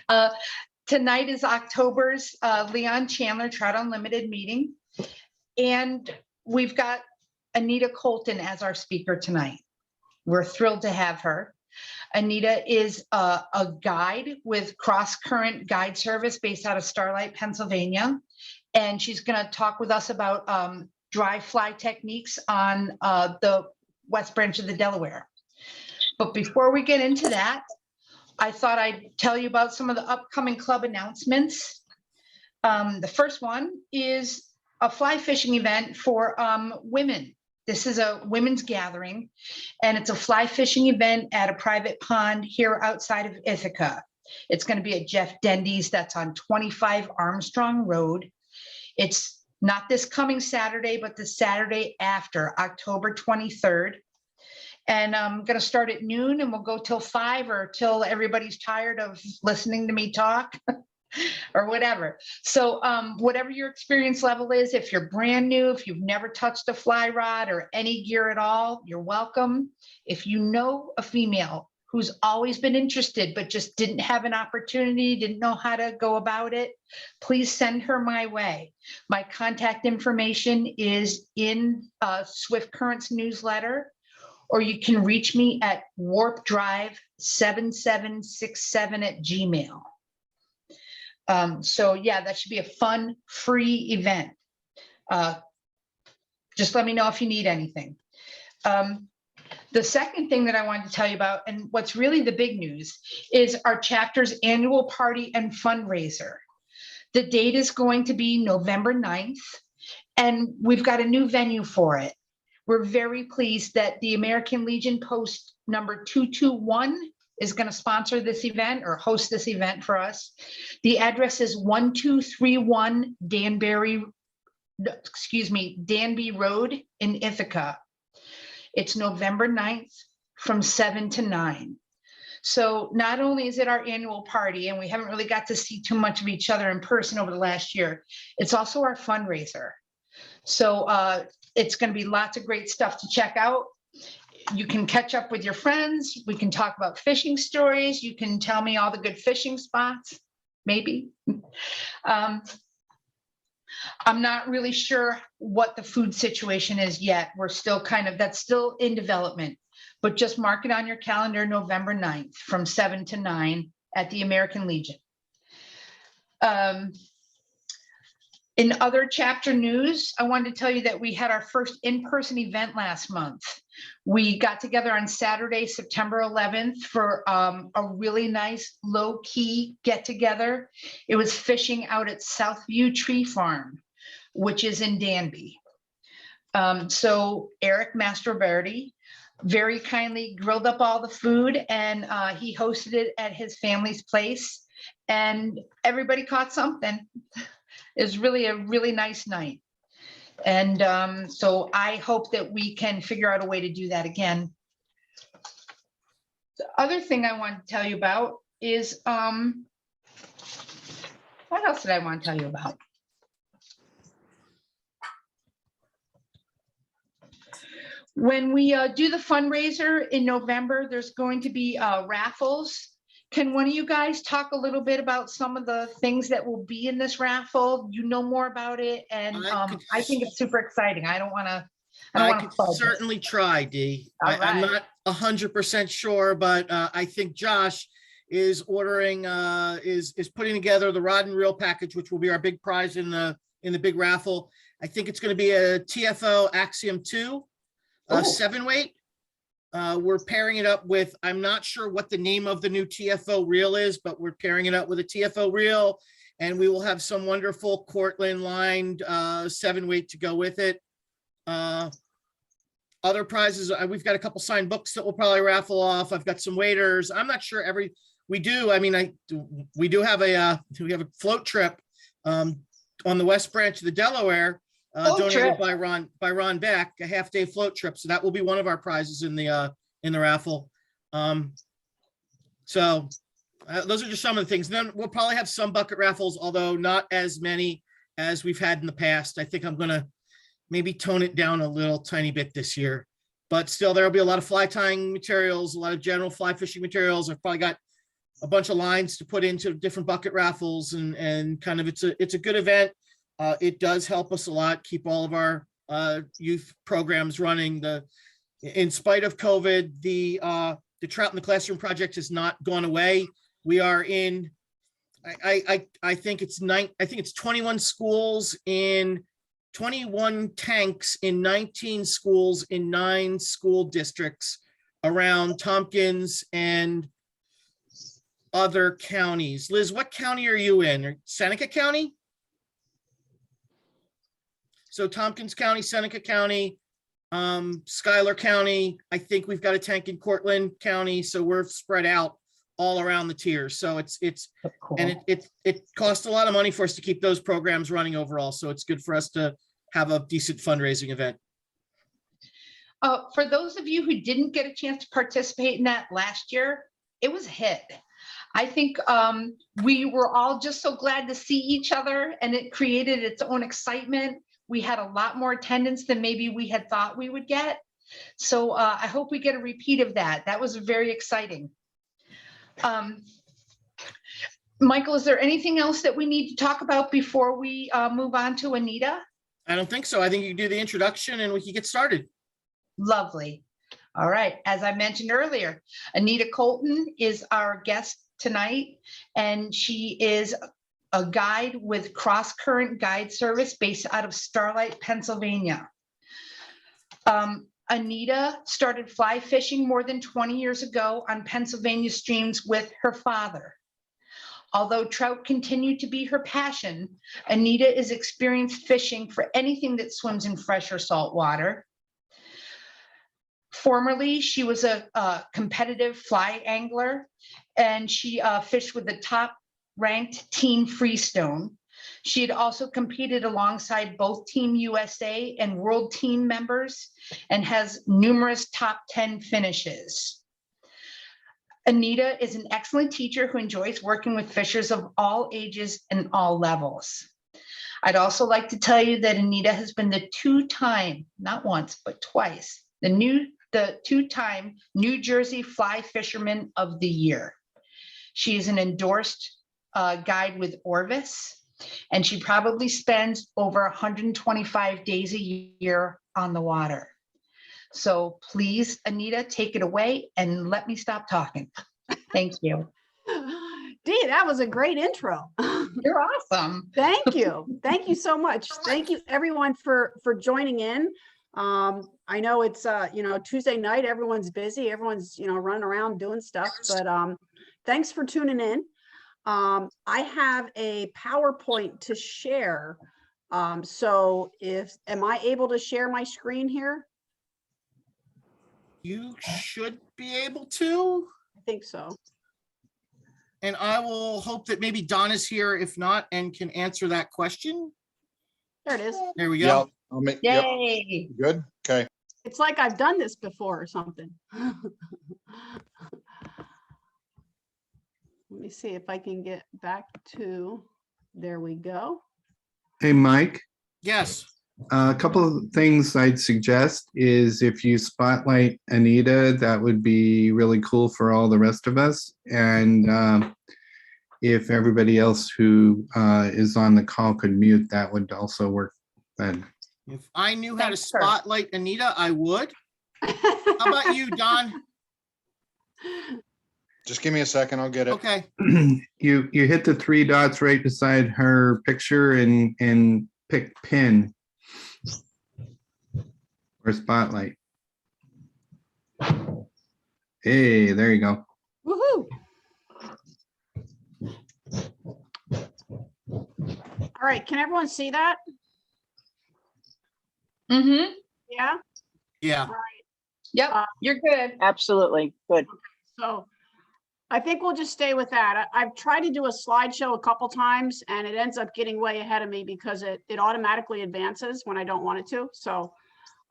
Uh, Tonight is October's Leon Chandler Trout Unlimited meeting. And we've got Anita Coulton as our speaker tonight. We're thrilled to have her. Anita is a guide with Cross Current Guide Service based out of Starlight, Pennsylvania. And she's going to talk with us about dry fly techniques on the West Branch of the Delaware. But before we get into that, I thought I'd tell you about some of the upcoming club announcements. The first one is a fly fishing event for women. This is a women's gathering, and it's a fly fishing event at a private pond here outside of Ithaca. It's going to be at Jeff Dendy's. That's on 25 Armstrong Road. It's not this coming Saturday, but the Saturday after, October 23rd. And I'm going to start at noon, and we'll go till 5 or till everybody's tired of listening to me talk or whatever. So whatever your experience level is, if you're brand new, if you've never touched a fly rod or any gear at all, you're welcome. If you know a female who's always been interested but just didn't have an opportunity, didn't know how to go about it, please send her my way. My contact information is in Swift Currents newsletter, or you can reach me at warpdrive7767@gmail. So yeah, that should be a fun, free event. Just let me know if you need anything. The second thing that I wanted to tell you about, and what's really the big news, is our chapter's annual party and fundraiser. The date is going to be November 9th, and we've got a new venue for it. We're very pleased that the American Legion Post number 221 is going to sponsor this event or host this event for us. The address is 1231 Danby Road in Ithaca. It's November 9th from 7 to 9. So not only is it our annual party, and we haven't really got to see too much of each other in person over the last year, it's also our fundraiser. So it's going to be lots of great stuff to check out. You can catch up with your friends. We can talk about fishing stories. You can tell me all the good fishing spots, maybe. I'm not really sure what the food situation is yet. We're still that's still in development, but just mark it on your calendar, November 9th from 7 to 9 at the American Legion. In other chapter news, I wanted to tell you that we had our first in-person event last month. We got together on Saturday, September 11th for a really nice low-key get-together. It was fishing out at Southview Tree Farm, which is in Danby. So Eric Mastroberti very kindly grilled up all the food, and he hosted it at his family's place, and everybody caught something. It was really a really nice night. And so I hope that we can figure out a way to do that again. The other thing I want to tell you about is, what else did I want to tell you about? When we do the fundraiser in November, there's going to be raffles. Can one of you guys talk a little bit about some of the things that will be in this raffle? You know more about it, and I think it's super exciting. I could certainly try, Dee. I'm not 100% sure, but I think Josh is ordering, is putting together the rod and reel package, which will be our big prize in the big raffle. I think it's going to be a TFO Axiom 2, 7-weight. We're pairing it up with, I'm not sure what the name of the new TFO reel is, but we're pairing it up with a TFO reel, and we will have some wonderful Cortland lined 7-weight to go with it. Other prizes, we've got a couple signed books that we'll probably raffle off. I've got some waders. I'm not sure we do have a float trip on the West Branch of the Delaware. Donated by Ron Beck, a half-day float trip. So that will be one of our prizes in the raffle. So those are just some of the things. And then we'll probably have some bucket raffles, although not as many as we've had in the past. I think I'm going to maybe tone it down a little tiny bit this year, but still there'll be a lot of fly tying materials, a lot of general fly fishing materials. I've probably got a bunch of lines to put into different bucket raffles and kind of, it's a good event. It does help us a lot, keep all of our youth programs running. In spite of COVID, the Trout in the Classroom project has not gone away. We are in, I think it's 21 schools in 21 tanks in 19 schools in 9 school districts around Tompkins and other counties. Liz, what county are you in? Seneca County? So Tompkins County, Seneca County, Schuyler County. I think we've got a tank in Cortland County. So we're spread out all around the tiers. So it's Cool. and it costs a lot of money for us to keep those programs running overall. So it's good for us to have a decent fundraising event. For those of you who didn't get a chance to participate in that last year, it was a hit. I think we were all just so glad to see each other, and it created its own excitement. We had a lot more attendance than maybe we had thought we would get. So I hope we get a repeat of that. That was very exciting. Michael, is there anything else that we need to talk about before we move on to Anita? I don't think so. I think you can do the introduction and we can get started. Lovely. All right. As I mentioned earlier, Anita Coulton is our guest tonight, and she is a guide with Cross Current Guide Service based out of Starlight, Pennsylvania. Anita started fly fishing more than 20 years ago on Pennsylvania streams with her father. Although trout continue to be her passion, Anita is experienced fishing for anything that swims in fresh or salt water. Formerly, she was a competitive fly angler, and she fished with the top-ranked Team Freestone. She had also competed alongside both Team USA and World Team members and has numerous top 10 finishes. Anita is an excellent teacher who enjoys working with fishers of all ages and all levels. I'd also like to tell you that Anita has been the two-time, not once, but twice, the two-time New Jersey Fly Fisherman of the Year. She is an endorsed guide with Orvis, and she probably spends over 125 days a year on the water. So please, Anita, take it away and let me stop talking. Thank you. Dee, that was a great intro. You're awesome. Thank you. Thank you so much. Thank you everyone for joining in. I know it's Tuesday night, everyone's busy, everyone's running around doing stuff, but thanks for tuning in. I have a PowerPoint to share. So am I able to share my screen here? You should be able to. I think so. And I will hope that maybe Don is here, if not, and can answer that question. There it is. There we go. Yep. Yay. Good. Okay. It's like I've done this before or something. Let me see if I can get back to, there we go. Hey, Mike, Yes. a couple of things I'd suggest is if you spotlight Anita, that would be really cool for all the rest of us. And if everybody else who is on the call could mute, that would also work then. If I knew how to Thanks, sir. spotlight Anita, I would. How about you, Don? Just give me a second. I'll get it. Okay. You hit the 3 dots right beside her picture and pick pin or spotlight. Hey, there you go. Woohoo. All right, can everyone see that? Mm-hmm. Yeah, Yeah. Yep, you're good. Absolutely. Good. so I think we'll just stay with that. I've tried to do a slideshow a couple times and it ends up getting way ahead of me because it automatically advances when I don't want it to. So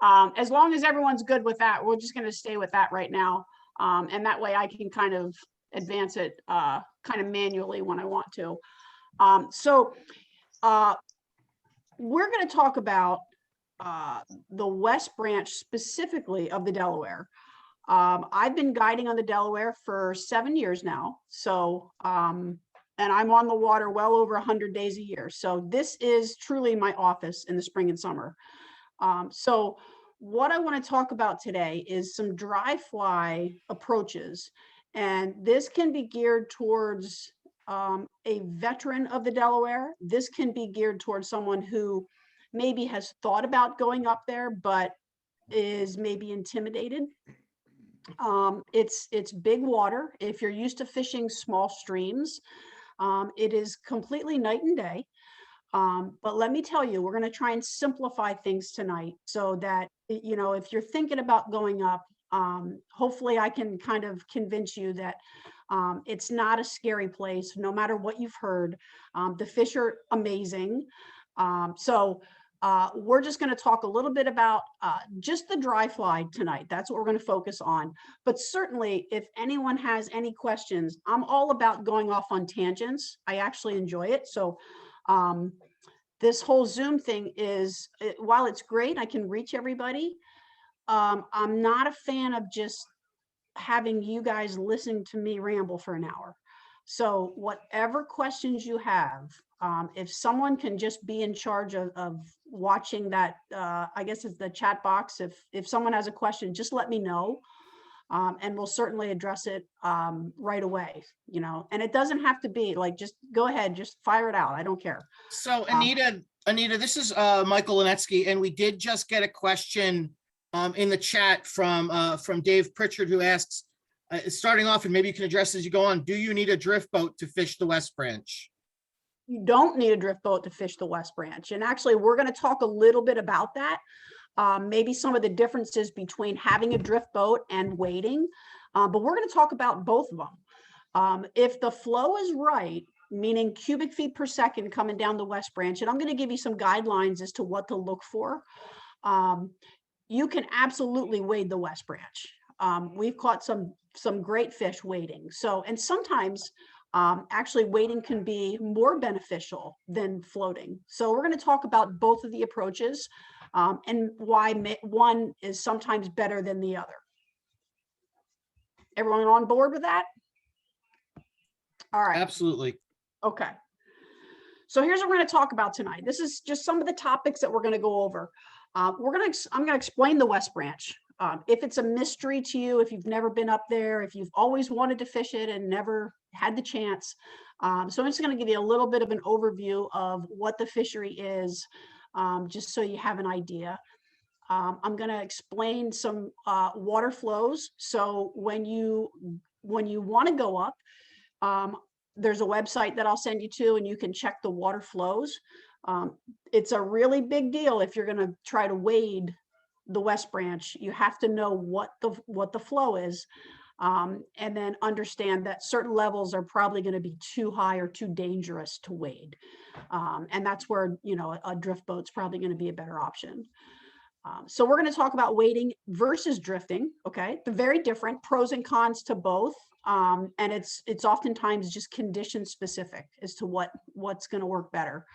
as long as everyone's good with that, we're just going to stay with that right now. And that way I can kind of advance it kind of manually when I want to. We're going to talk about the West Branch specifically of the Delaware. I've been guiding on the Delaware for 7 years now. So, and I'm on the water well over 100 days a year. So this is truly my office in the spring and summer. So what I want to talk about today is some dry fly approaches. And this can be geared towards a veteran of the Delaware. This can be geared towards someone who maybe has thought about going up there, but is maybe intimidated. It's big water. If you're used to fishing small streams, it is completely night and day. But let me tell you, we're going to try and simplify things tonight so that, you know, if you're thinking about going up, hopefully I can kind of convince you that it's not a scary place, no matter what you've heard. The fish are amazing. We're just going to talk a little bit about just the dry fly tonight. That's what we're going to focus on. But certainly, if anyone has any questions, I'm all about going off on tangents. I actually enjoy it. So this whole Zoom thing is, while it's great, I can reach everybody. I'm not a fan of just having you guys listen to me ramble for an hour. So whatever questions you have, if someone can just be in charge of watching that, I guess it's the chat box. If someone has a question, just let me know. And we'll certainly address it right away, you know, and it doesn't have to be like, just go ahead, just fire it out. I don't care. So Anita, this is Michael Linetsky, and we did just get a question in the chat from Dave Pritchard, who asks, starting off, and maybe you can address as you go on, do you need a drift boat to fish the West Branch? You don't need a drift boat to fish the West Branch. And actually, we're going to talk a little bit about that. Maybe some of the differences between having a drift boat and wading. But we're going to talk about both of them. If the flow is right, meaning cubic feet per second coming down the West Branch, and I'm going to give you some guidelines as to what to look for. You can absolutely wade the West Branch. We've caught some great fish wading. So, and sometimes actually wading can be more beneficial than floating. So we're going to talk about both of the approaches and why one is sometimes better than the other. Everyone on board with that? All right. Absolutely. Okay. So here's what we're going to talk about tonight. This is just some of the topics that we're going to go over. I'm going to explain the West Branch. If it's a mystery to you, if you've never been up there, if you've always wanted to fish it and never had the chance. So I'm just going to give you a little bit of an overview of what the fishery is, just so you have an idea. I'm going to explain some water flows. So when you want to go up, there's a website that I'll send you to, and you can check the water flows. It's a really big deal if you're going to try to wade the West Branch. You have to know what the flow is, and then understand that certain levels are probably going to be too high or too dangerous to wade, and that's where, you know, a drift boat's probably going to be a better option. So we're going to talk about wading versus drifting. Okay, they're very different, pros and cons to both, and it's oftentimes just condition specific as to what's going to work better.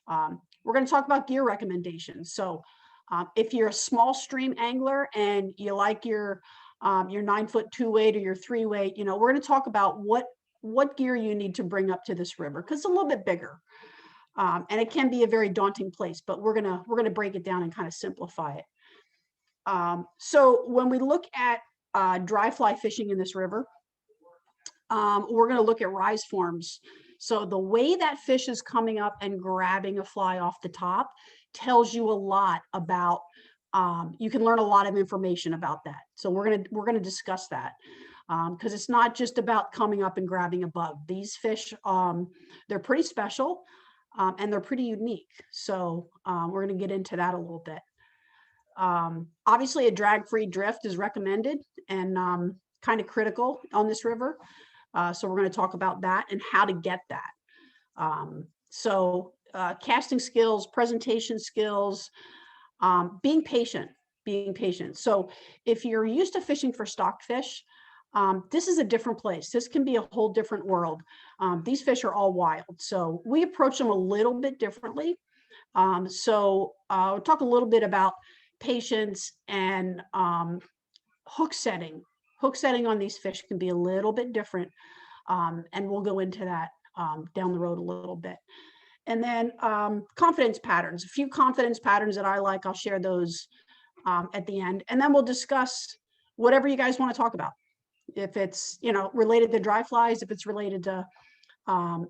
We're going to talk about gear recommendations. So if you're a small stream angler and you like your 9-foot 2-weight or your 3-weight, you know, we're going to talk about what gear you need to bring up to this river, because it's a little bit bigger, and it can be a very daunting place. But we're gonna break it down and kind of simplify it. So when we look at dry fly fishing in this river, we're going to look at rise forms. So the way that fish is coming up and grabbing a fly off the top tells you a lot about, you can learn a lot of information about that. So we're going to discuss that, because it's not just about coming up and grabbing a bug. These fish, they're pretty special, and they're pretty unique. So we're going to get into that a little bit. Obviously, a drag-free drift is recommended and kind of critical on this river. So we're going to talk about that and how to get that. Casting skills, presentation skills, being patient. So if you're used to fishing for stockfish, this is a different place. This can be a whole different world. These fish are all wild. So we approach them a little bit differently. We'll talk a little bit about patience and hook setting. Hook setting on these fish can be a little bit different. And we'll go into that down the road a little bit. And then confidence patterns, a few confidence patterns that I like, I'll share those at the end. And then we'll discuss whatever you guys want to talk about. If it's, related to dry flies, if it's related to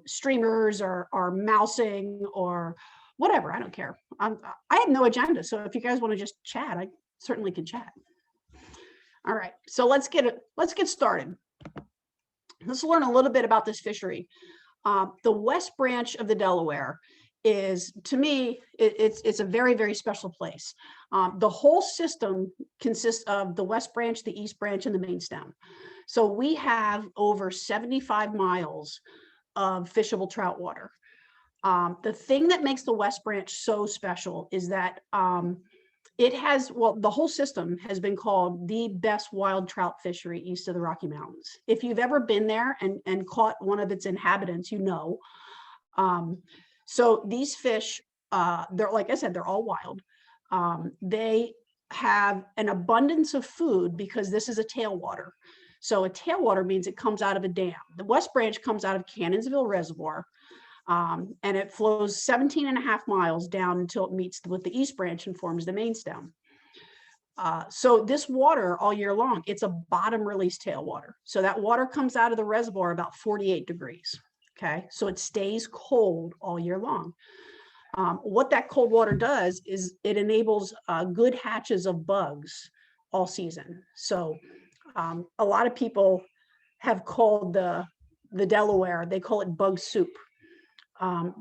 streamers or mousing or whatever, I don't care. I have no agenda. So if you guys want to just chat, I certainly can chat. All right, so let's get started. Let's learn a little bit about this fishery. The West Branch of the Delaware is, to me, it's a very, very special place. The whole system consists of the West Branch, the East Branch, and the main stem. So we have over 75 miles of fishable trout water. The thing that makes the West Branch so special is that it has, the whole system has been called the best wild trout fishery east of the Rocky Mountains. If you've ever been there and caught one of its inhabitants, so these fish, they're, like I said, they're all wild. They have an abundance of food because this is a tailwater. So a tailwater means it comes out of a dam. The West Branch comes out of Cannonsville Reservoir, and it flows 17 and a half miles down until it meets with the East Branch and forms the main stem. So this water all year long, it's a bottom release tailwater. So that water comes out of the reservoir about 48 degrees. Okay, so it stays cold all year long. What that cold water does is it enables good hatches of bugs all season. So a lot of people have called the Delaware, they call it bug soup,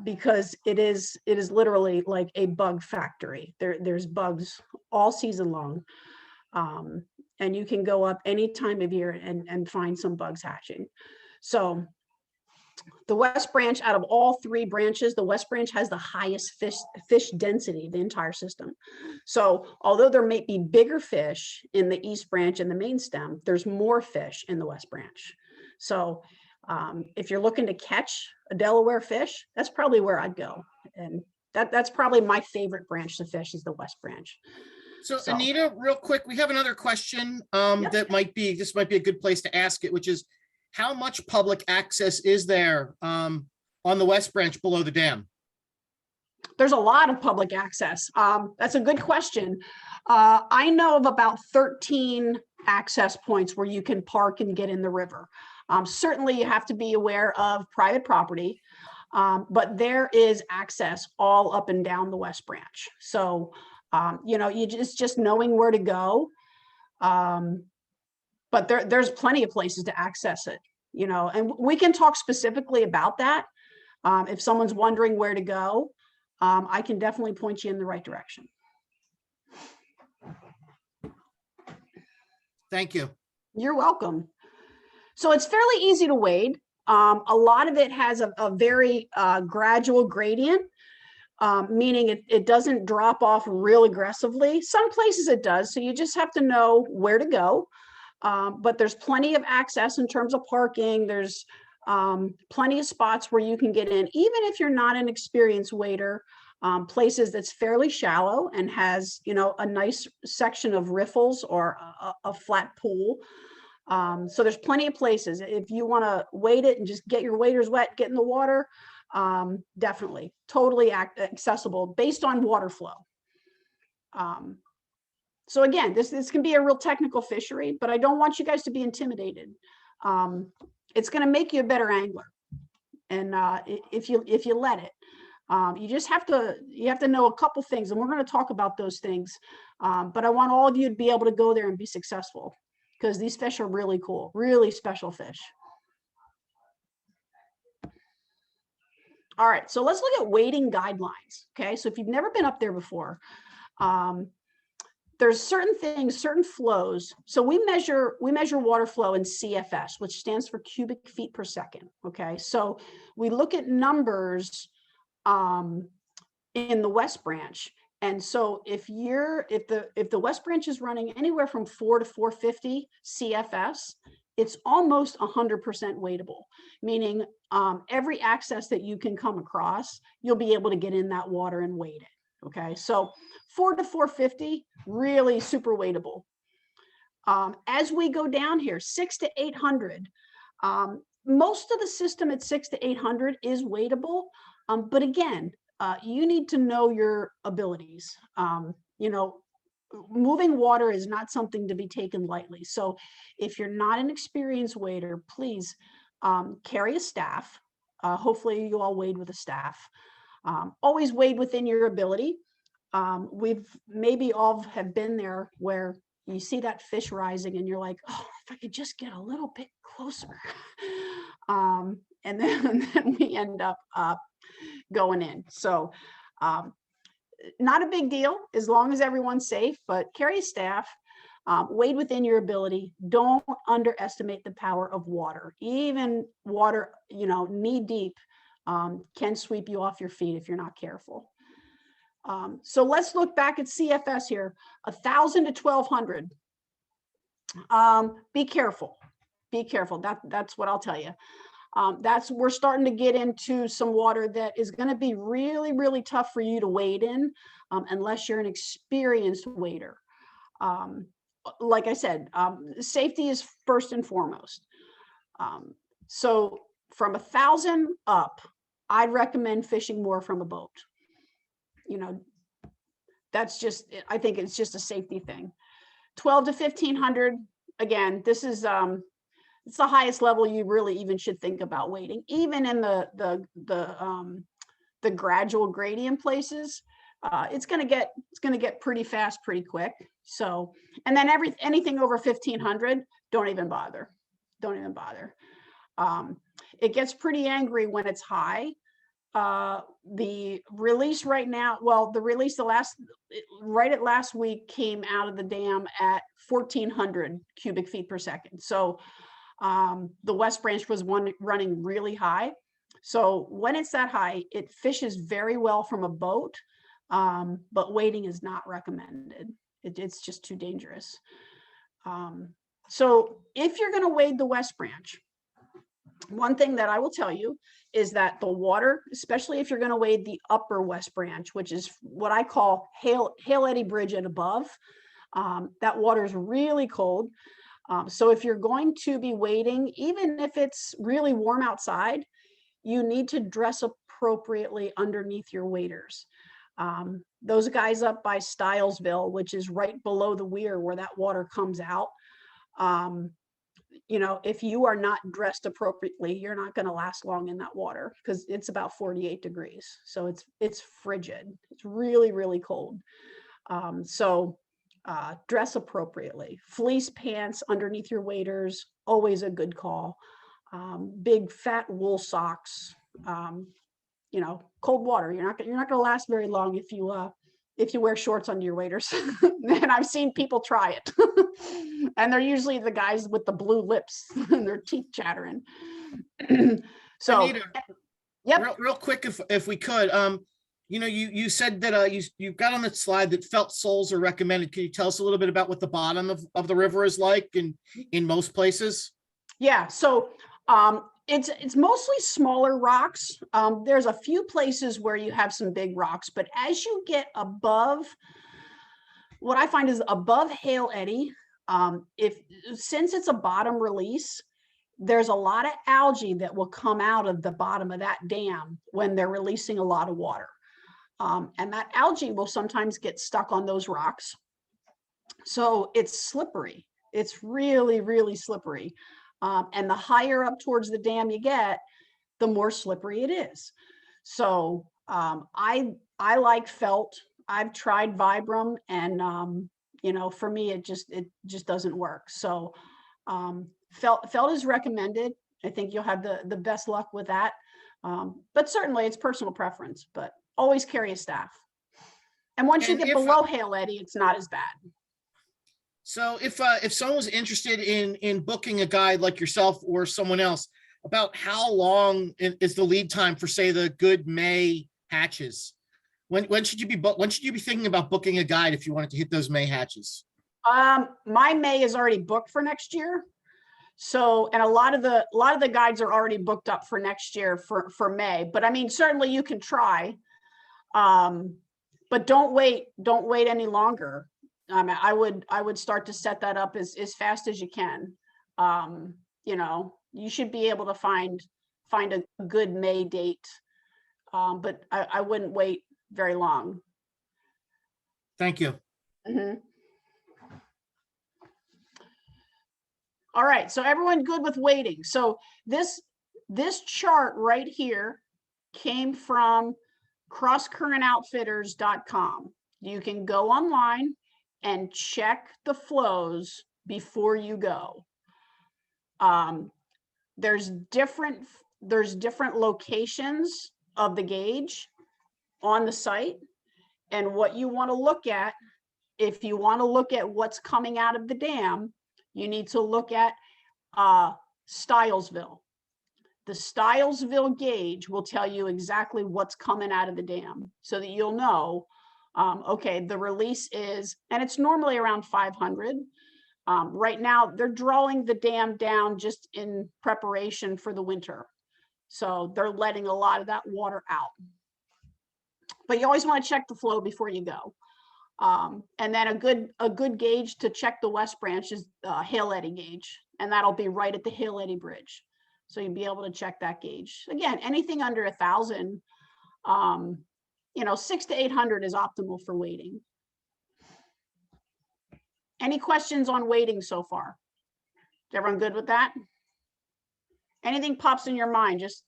because it is literally like a bug factory. There's bugs all season long, and you can go up any time of year and find some bugs hatching. So the West Branch, out of all three branches, the West Branch has the highest fish density of the entire system. So although there may be bigger fish in the East Branch and the main stem, there's more fish in the West Branch. So if you're looking to catch a Delaware fish, that's probably where I'd go. And that's probably my favorite branch to fish is the West Branch. So Anita, real quick, we have another question Yep. that might be a good place to ask it, which is, how much public access is there on the West Branch below the dam? There's a lot of public access. That's a good question. I know of about 13 access points where you can park and get in the river. Certainly you have to be aware of private property, but there is access all up and down the West Branch. So, it's just knowing where to go. But there's plenty of places to access it, and we can talk specifically about that. If someone's wondering where to go, I can definitely point you in the right direction. Thank you. You're welcome. So it's fairly easy to wade. A lot of it has a very gradual gradient, meaning it doesn't drop off real aggressively. Some places it does, so you just have to know where to go. But there's plenty of access in terms of parking. There's plenty of spots where you can get in, even if you're not an experienced wader. Places that's fairly shallow and has, a nice section of riffles or a flat pool. So there's plenty of places. If you want to wade it and just get your waders wet, get in the water, definitely, totally accessible based on water flow. So again, this can be a real technical fishery, but I don't want you guys to be intimidated. It's going to make you a better angler, and if you let it. You just have to know a couple things, and we're going to talk about those things. But I want all of you to be able to go there and be successful, because these fish are really cool, really special fish. All right, so let's look at wading guidelines. Okay, so if you've never been up there before, there's certain things, certain flows. So we measure water flow in CFS, which stands for cubic feet per second. Okay, so we look at numbers in the West Branch. And so if the West Branch is running anywhere from 4 to 450 CFS, it's almost 100% wadeable, meaning every access that you can come across, you'll be able to get in that water and wade it. Okay, so 4 to 450, really super wadeable. As we go down here, 6 to 800, most of the system at 6 to 800 is wadeable. But again, you need to know your abilities. You know, moving water is not something to be taken lightly. So if you're not an experienced wader, please carry a staff. Hopefully you all wade with a staff. Always wade within your ability. We've maybe all have been there where you see that fish rising and you're like, oh, if I could just get a little bit closer. And then we end up going in. So not a big deal as long as everyone's safe, but carry a staff, wade within your ability. Don't underestimate the power of water. Even water, you know, knee deep can sweep you off your feet if you're not careful. So let's look back at CFS here, 1,000 to 1,200. Be careful. Be careful. That's what I'll tell you. We're starting to get into some water that is going to be really, really tough for you to wade in unless you're an experienced wader. Like I said, safety is first and foremost. So from 1,000 up, I'd recommend fishing more from a boat. You know, that's just, I think it's just a safety thing. 12 to 1,500, again, this is it's the highest level you really even should think about wading. Even in the gradual gradient places, it's gonna get pretty fast pretty quick. So, and then anything over 1,500, don't even bother. Don't even bother. It gets pretty angry when it's high. The release right now, well, the release right at last week came out of the dam at 1,400 cubic feet per second. So the West Branch was running really high. So when it's that high, it fishes very well from a boat, but wading is not recommended. It's just too dangerous. So if you're going to wade the West Branch, one thing that I will tell you is that the water, especially if you're going to wade the upper West Branch, which is what I call Hale Eddy Bridge and above, that water is really cold. So if you're going to be wading, even if it's really warm outside, you need to dress appropriately underneath your waders. Those guys up by Stylesville, which is right below the weir where that water comes out, you know, if you are not dressed appropriately, you're not going to last long in that water because it's about 48 degrees. So it's frigid. It's really, really cold. So dress appropriately. Fleece pants underneath your waders, always a good call. Big fat wool socks. You know, cold water. You're not going to last very long if you wear shorts under your waders. And I've seen people try it. And they're usually the guys with the blue lips and their teeth chattering. So, Anita, yep. real quick, if we could, you know, you said that you got on the slide that felt soles are recommended. Can you tell us a little bit about what the bottom of the river is like in most places? Yeah. So it's mostly smaller rocks. There's a few places where you have some big rocks, but as you get above, what I find is above Hale Eddy, since it's a bottom release, there's a lot of algae that will come out of the bottom of that dam when they're releasing a lot of water. And that algae will sometimes get stuck on those rocks. So it's slippery. It's really, really slippery. And the higher up towards the dam you get, the more slippery it is. So I like felt. I've tried Vibram, and you know, for me, it just doesn't work. So felt is recommended. I think you'll have the best luck with that. But certainly it's personal preference, but always carry a staff. And once you get below Hale Eddy, it's not as bad. So if someone was interested in booking a guide like yourself or someone else, about how long is the lead time for, say, the good May hatches? When should you be thinking about booking a guide if you wanted to hit those May hatches? My May is already booked for next year. So, and a lot of the guides are already booked up for next year for May. But I mean, certainly you can try, but don't wait any longer. I would start to set that up as fast as you can. You know, you should be able to find a good May date. But I wouldn't wait very long. Thank you. Mhm. All right, so everyone good with waiting. So this chart right here came from crosscurrentoutfitters.com. You can go online and check the flows before you go. There's different locations of the gauge on the site, and what you want to look at, if you want to look at what's coming out of the dam, you need to look at Stylesville. The Stylesville gauge will tell you exactly what's coming out of the dam, so that you'll know, okay, the release is, and it's normally around 500. Right now, they're drawing the dam down just in preparation for the winter. So they're letting a lot of that water out. But you always want to check the flow before you go. And then a good gauge to check the West Branch is Hill Eddy gauge, and that'll be right at the Hill Eddy Bridge. So you'll be able to check that gauge. Again, anything under 1,000, you know, 600 to 800 is optimal for wading. Any questions on wading so far? Is everyone good with that? Anything pops in your mind, just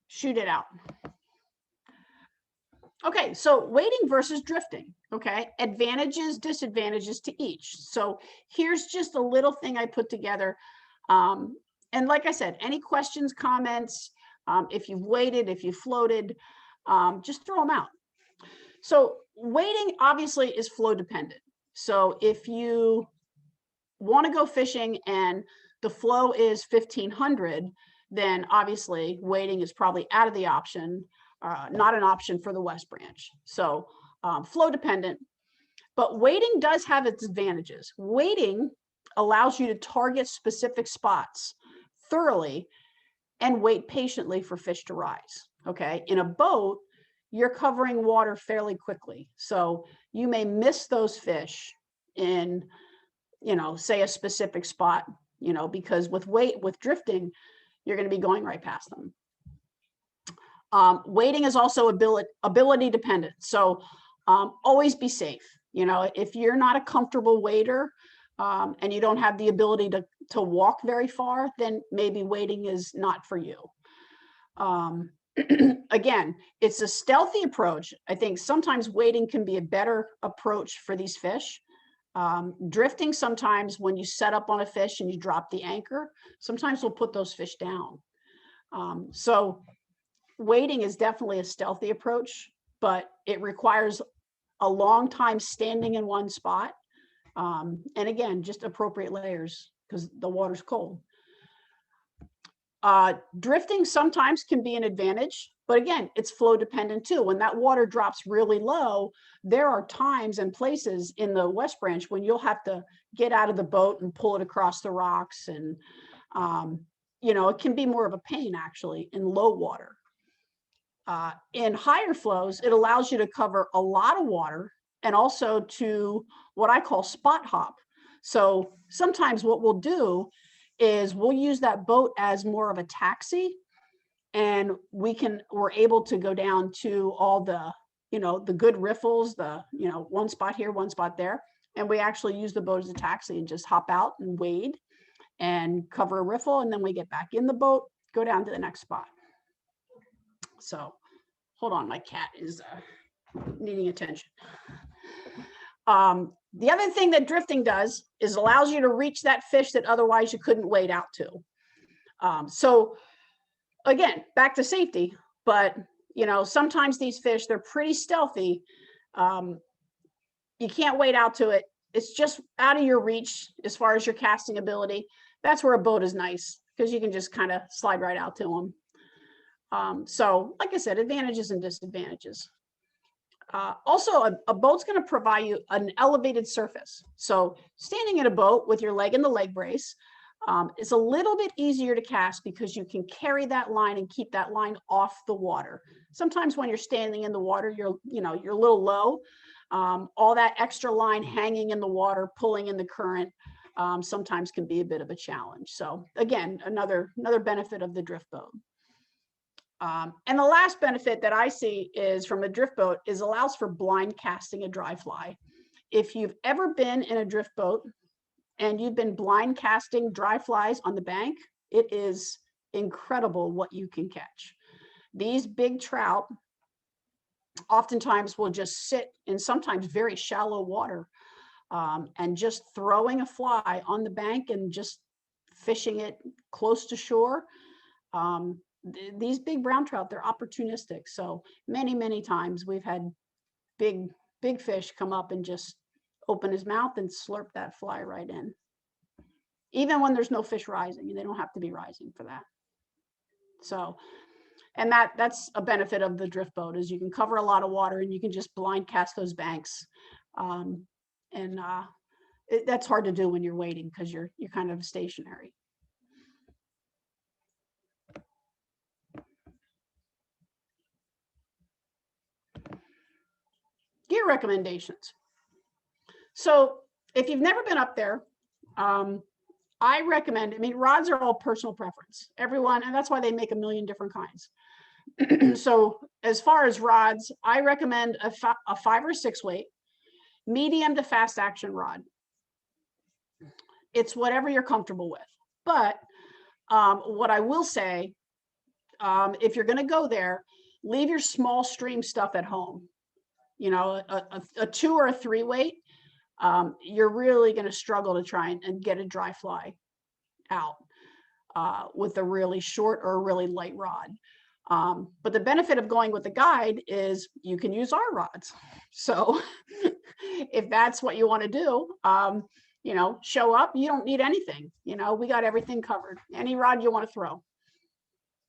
shoot it out. Okay, so wading versus drifting, okay? Advantages, disadvantages to each. So here's just a little thing I put together. And like I said, any questions, comments, if you've waded, if you floated, just throw them out. So wading obviously is flow dependent. So if you want to go fishing and the flow is 1,500, then obviously wading is probably out of the option. Not an option for the West Branch. So flow dependent, but wading does have its advantages. Wading allows you to target specific spots thoroughly and wait patiently for fish to rise. Okay, in a boat, you're covering water fairly quickly. So you may miss those fish in, you know, say a specific spot, you know, because with drifting, you're going to be going right past them. Wading is also ability dependent. So always be safe. You know, if you're not a comfortable wader and you don't have the ability to walk very far, then maybe wading is not for you. Again, it's a stealthy approach. I think sometimes wading can be a better approach for these fish. Drifting, sometimes when you set up on a fish and you drop the anchor, sometimes we'll put those fish down. So wading is definitely a stealthy approach, but it requires a long time standing in one spot. And again, just appropriate layers because the water's cold. Drifting sometimes can be an advantage, but again, it's flow dependent too. When that water drops really low, there are times and places in the West Branch when you'll have to get out of the boat and pull it across the rocks. And, you know, it can be more of a pain actually in low water. In higher flows, it allows you to cover a lot of water and also to what I call spot hop. So sometimes what we'll do is we'll use that boat as more of a taxi, and we're able to go down to all the, you know, the good riffles, the, you know, one spot here, one spot there. And we actually use the boat as a taxi and just hop out and wade and cover a riffle. And then we get back in the boat, go down to the next spot. So hold on, my cat is needing attention. The other thing that drifting does is allows you to reach that fish that otherwise you couldn't wade out to. So again, back to safety, but you know, sometimes these fish, they're pretty stealthy. You can't wade out to it. It's just out of your reach as far as your casting ability. That's where a boat is nice because you can just kind of slide right out to them. So like I said, advantages and disadvantages. Also, a boat's going to provide you an elevated surface. So standing in a boat with your leg in the leg brace is a little bit easier to cast because you can carry that line and keep that line off the water. Sometimes when you're standing in the water, you're a little low. All that extra line hanging in the water, pulling in the current, sometimes can be a bit of a challenge. So again, another benefit of the drift boat. And the last benefit that I see is from a drift boat is allows for blind casting a dry fly. If you've ever been in a drift boat and you've been blind casting dry flies on the bank, it is incredible what you can catch. These big trout oftentimes will just sit in sometimes very shallow water, and just throwing a fly on the bank and just fishing it close to shore. These big brown trout, they're opportunistic. So many times we've had big fish come up and just open his mouth and slurp that fly right in. Even when there's no fish rising, and they don't have to be rising for that. So, and that's a benefit of the drift boat is you can cover a lot of water and you can just blind cast those banks. That's hard to do when you're waiting because you're kind of stationary. Gear recommendations. So if you've never been up there, I recommend, I mean, rods are all personal preference. Everyone, and that's why they make a million different kinds. So as far as rods, I recommend a 5 or 6 weight, medium to fast action rod. It's whatever you're comfortable with. But what I will say, if you're going to go there, leave your small stream stuff at home. You know, a 2 or a 3 weight, you're really going to struggle to try and get a dry fly out with a really short or a really light rod. But the benefit of going with the guide is you can use our rods. So if that's what you want to do, you know, show up, you don't need anything. You know, we got everything covered. Any rod you want to throw.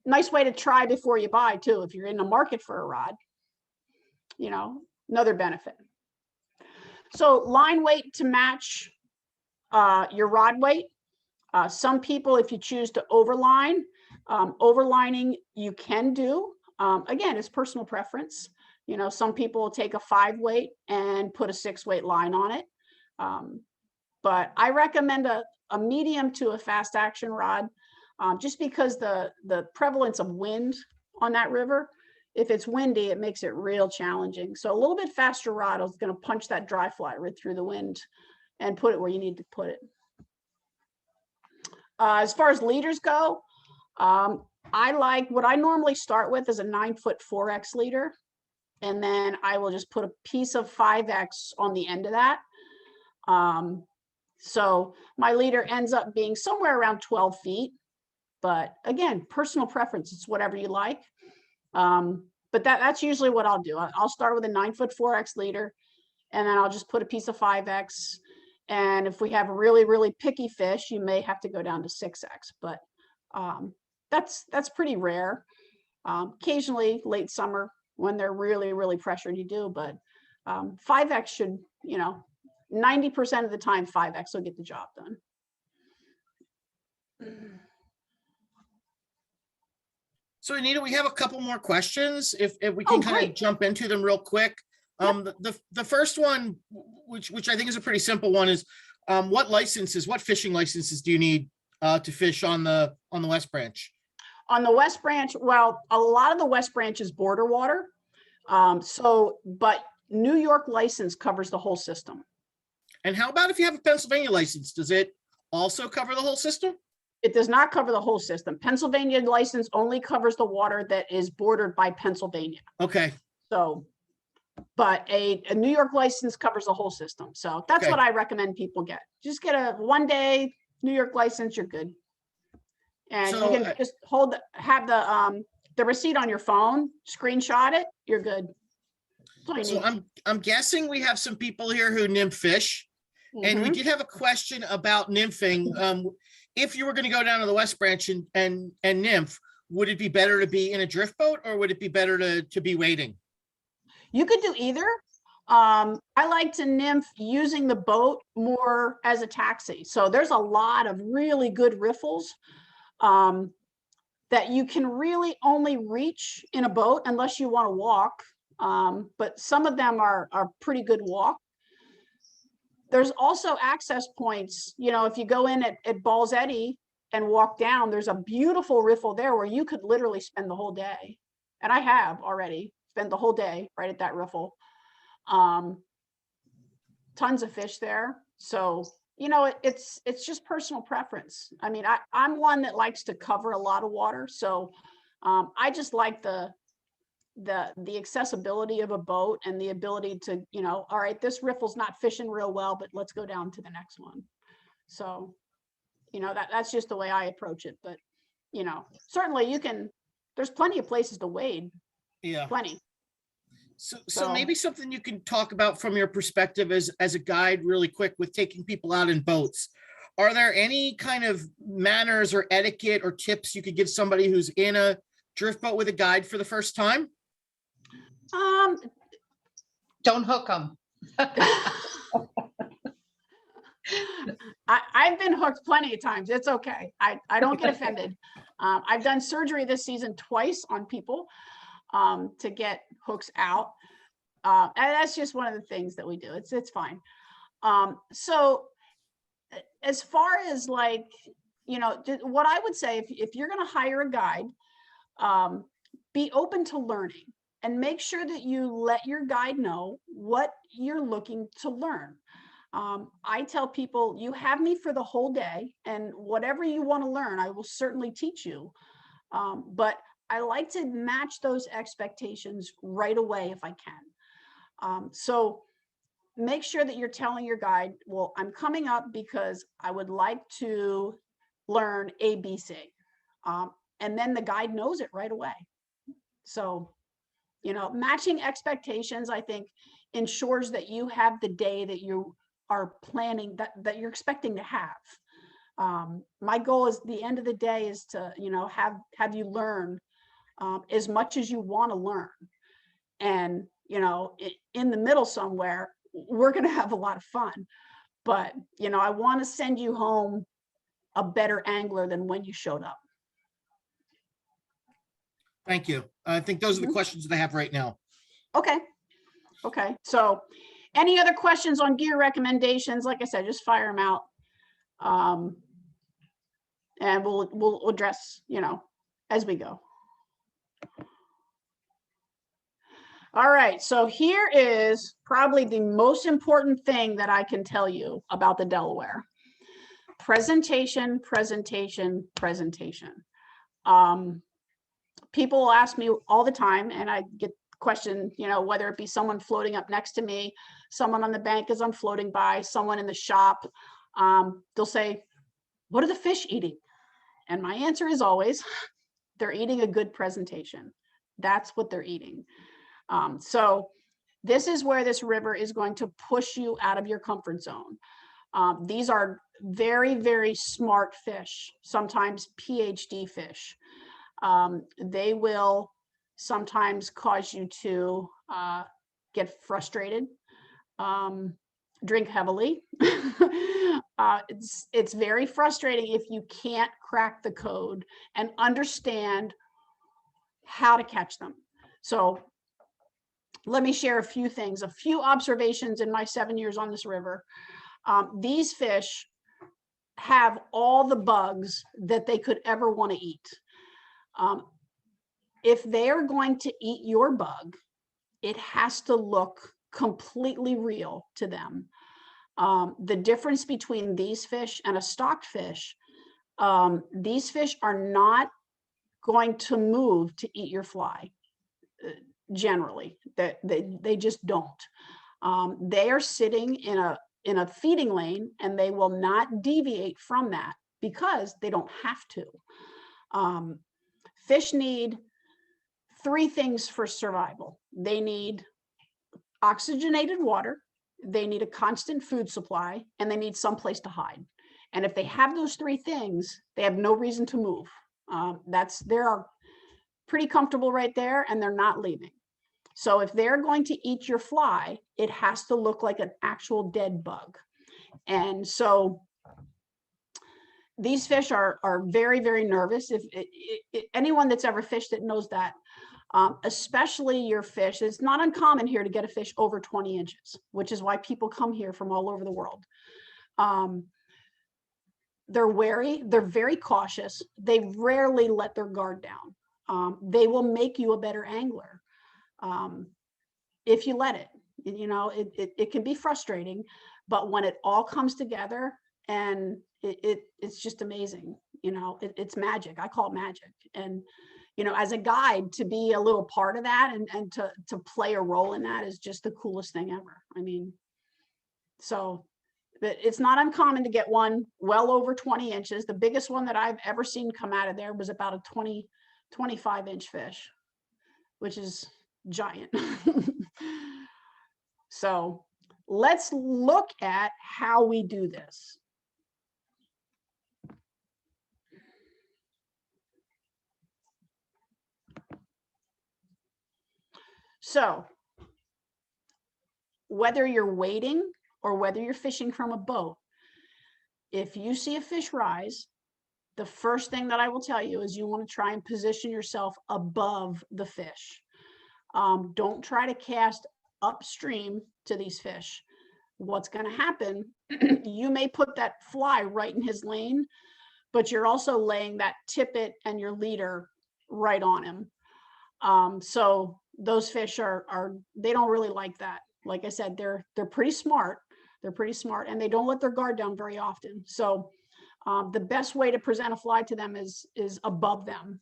Nice way to try before you buy too. If you're in the market for a rod, you know, another benefit. So line weight to match your rod weight. Some people, if you choose to overline, overlining you can do. Again, it's personal preference. You know, some people will take a 5 weight and put a 6 weight line on it. But I recommend a medium to a fast action rod, just because the prevalence of wind on that river, if it's windy, it makes it real challenging. So a little bit faster rod is going to punch that dry fly right through the wind and put it where you need to put it. As far as leaders go, I like what I normally start with is a 9-foot 4X leader. And then I will just put a piece of 5X on the end of that. So my leader ends up being somewhere around 12 feet. But again, personal preference, it's whatever you like. But that's usually what I'll do. I'll start with a 9-foot 4X leader, and then I'll just put a piece of 5X. And if we have really picky fish, you may have to go down to 6X, but that's pretty rare. Occasionally late summer when they're really pressured, you do, but 5X should, you know, 90% of the time 5X will get the job done. So Anita, we have a couple more questions if we can kind of jump into them real quick. The first one, which I think is a pretty simple one, is what fishing licenses do you need to fish on the West Branch? On the West Branch, well, a lot of the West Branch is border water. But New York license covers the whole system. And how about if you have a Pennsylvania license? Does it also cover the whole system? It does not cover the whole system. Pennsylvania license only covers the water that is bordered by Pennsylvania. Okay. So, but a New York license covers the whole system. So that's what I recommend people get. Just get a 1-day New York license, you're good. And you can just have the receipt on your phone, screenshot it, you're good. So I'm guessing we have some people here who nymph fish. And we did have a question about nymphing. If you were going to go down to the West Branch and nymph, would it be better to be in a drift boat or would it be better to be wading? You could do either. I like to nymph using the boat more as a taxi. So there's a lot of really good riffles that you can really only reach in a boat unless you want to walk. but some of them are pretty good walk. There's also access points, you know, if you go in at Balls Eddy and walk down, there's a beautiful riffle there where you could literally spend the whole day. And I have already spent the whole day right at that riffle. Tons of fish there. So, you know, it's just personal preference. I mean, I'm one that likes to cover a lot of water. So I just like the accessibility of a boat and the ability to, you know, all right, this riffle's not fishing real well, but let's go down to the next one. So, you know, that's just the way I approach it. But, you know, certainly there's plenty of places to wade. Yeah. Plenty. So maybe something you can talk about from your perspective as a guide really quick with taking people out in boats. Are there any kind of manners or etiquette or tips you could give somebody who's in a drift boat with a guide for the first time? Don't hook them. I've been hooked plenty of times. It's okay. I don't get offended. I've done surgery this season twice on people to get hooks out. And that's just one of the things that we do. It's fine. So as far as like, you know, what I would say, if you're going to hire a guide, be open to learning and make sure that you let your guide know what you're looking to learn. I tell people, you have me for the whole day, and whatever you want to learn, I will certainly teach you. But I like to match those expectations right away if I can. So make sure that you're telling your guide, well, I'm coming up because I would like to learn ABC. And then the guide knows it right away. So, you know, matching expectations, I think, ensures that you have the day that you are planning, that you're expecting to have. My goal is the end of the day is to, you know, have you learn as much as you want to learn. And, you know, in the middle somewhere, we're going to have a lot of fun. But, you know, I want to send you home a better angler than when you showed up. Thank you. I think those are the questions that I have right now. Okay. Okay. So any other questions on gear recommendations? Like I said, just fire them out. And we'll address, you know, as we go. All right. So here is probably the most important thing that I can tell you about the Delaware. Presentation, presentation, presentation. People will ask me all the time, and I get questioned, you know, whether it be someone floating up next to me, someone on the bank as I'm floating by, someone in the shop. They'll say, what are the fish eating? And my answer is always, they're eating a good presentation. That's what they're eating. So this is where this river is going to push you out of your comfort zone. These are very, very smart fish, sometimes PhD fish. They will sometimes cause you to get frustrated, drink heavily. It's very frustrating if you can't crack the code and understand how to catch them. So let me share a few things, a few observations in my 7 years on this river. These fish have all the bugs that they could ever want to eat. If they are going to eat your bug, it has to look completely real to them. The difference between these fish and a stocked fish, these fish are not going to move to eat your fly. Generally, they just don't. They are sitting in a feeding lane, and they will not deviate from that because they don't have to. Fish need three things for survival. They need oxygenated water, they need a constant food supply, and they need someplace to hide. And if they have those three things, they have no reason to move. They're pretty comfortable right there, and they're not leaving. So if they're going to eat your fly, it has to look like an actual dead bug. And so these fish are very, very nervous. If anyone that's ever fished it knows that, especially your fish. It's not uncommon here to get a fish over 20 inches, which is why people come here from all over the world. They're wary, they're very cautious. They rarely let their guard down. They will make you a better angler if you let it. You know, it can be frustrating, but when it all comes together, and it's just amazing. You know, it's magic. I call it magic. And you know, as a guide, to be a little part of that and to play a role in that is just the coolest thing ever. I mean, so, but it's not uncommon to get one well over 20 inches. The biggest one that I've ever seen come out of there was about a 25-inch fish, which is giant. So let's look at how we do this. So whether you're wading or whether you're fishing from a boat, if you see a fish rise, the first thing that I will tell you is you want to try and position yourself above the fish. Don't try to cast upstream to these fish. What's going to happen, you may put that fly right in his lane, but you're also laying that tippet and your leader right on him. So those fish they don't really like that. Like I said, they're pretty smart. They're pretty smart, and they don't let their guard down very often. So the best way to present a fly to them is above them.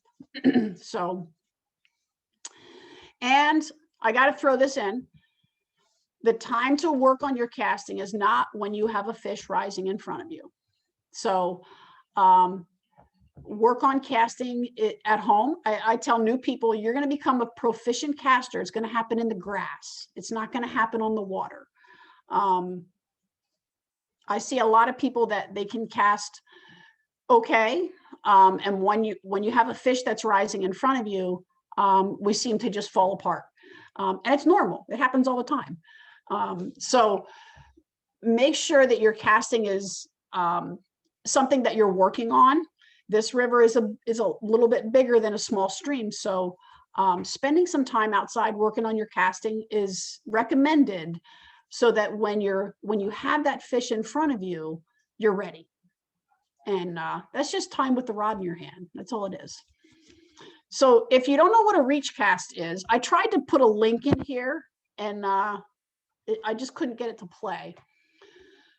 So, and I got to throw this in. The time to work on your casting is not when you have a fish rising in front of you. So work on casting it at home. I tell new people, you're going to become a proficient caster. It's going to happen in the grass. It's not going to happen on the water. I see a lot of people that they can cast okay. And when you have a fish that's rising in front of you, we seem to just fall apart. And it's normal. It happens all the time. So make sure that your casting is something that you're working on. This river is a little bit bigger than a small stream. So spending some time outside working on your casting is recommended, so that when you have that fish in front of you, you're ready. And that's just time with the rod in your hand. That's all it is. So if you don't know what a reach cast is, I tried to put a link in here, and I just couldn't get it to play.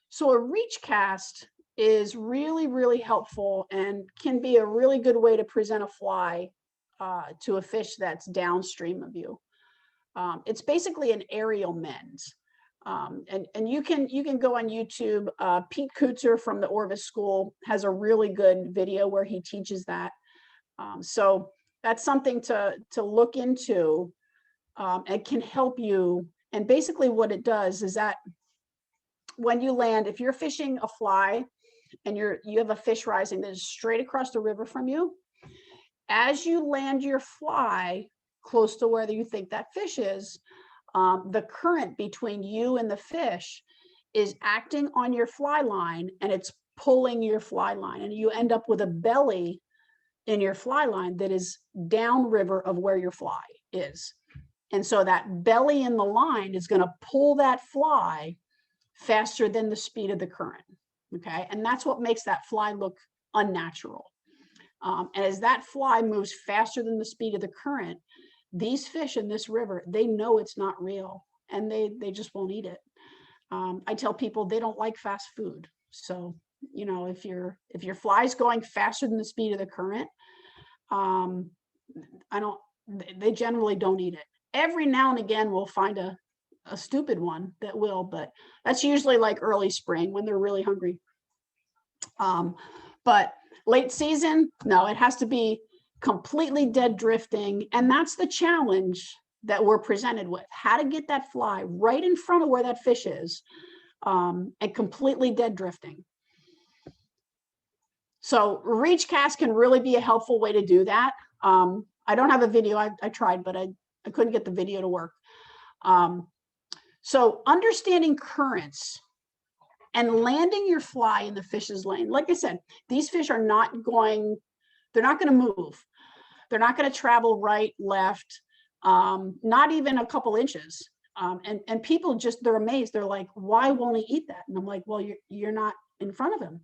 So a reach cast is really, really helpful and can be a really good way to present a fly to a fish that's downstream of you. It's basically an aerial mends. And you can go on YouTube. Pete Kutzer from the Orvis School has a really good video where he teaches that. So that's something to look into. It can help you. And basically what it does is that when you land, if you're fishing a fly and you have a fish rising that is straight across the river from you, as you land your fly close to where you think that fish is, the current between you and the fish is acting on your fly line, and it's pulling your fly line, and you end up with a belly in your fly line that is downriver of where your fly is. And so that belly in the line is going to pull that fly faster than the speed of the current. Okay. And that's what makes that fly look unnatural. And as that fly moves faster than the speed of the current, these fish in this river, they know it's not real, and they just won't eat it. I tell people they don't like fast food. So, you know, if your fly's going faster than the speed of the current, they generally don't eat it. Every now and again, we'll find a stupid one that will, but that's usually like early spring when they're really hungry. But late season, no, it has to be completely dead drifting. And that's the challenge that we're presented with, how to get that fly right in front of where that fish is, and completely dead drifting. So reach cast can really be a helpful way to do that. I don't have a video. I tried, but I couldn't get the video to work. So understanding currents and landing your fly in the fish's lane. Like I said, these fish are not going, they're not going to move. They're not going to travel right, left, not even a couple inches. And people just, they're amazed. They're like, why won't he eat that? And I'm like, well, you're not in front of him.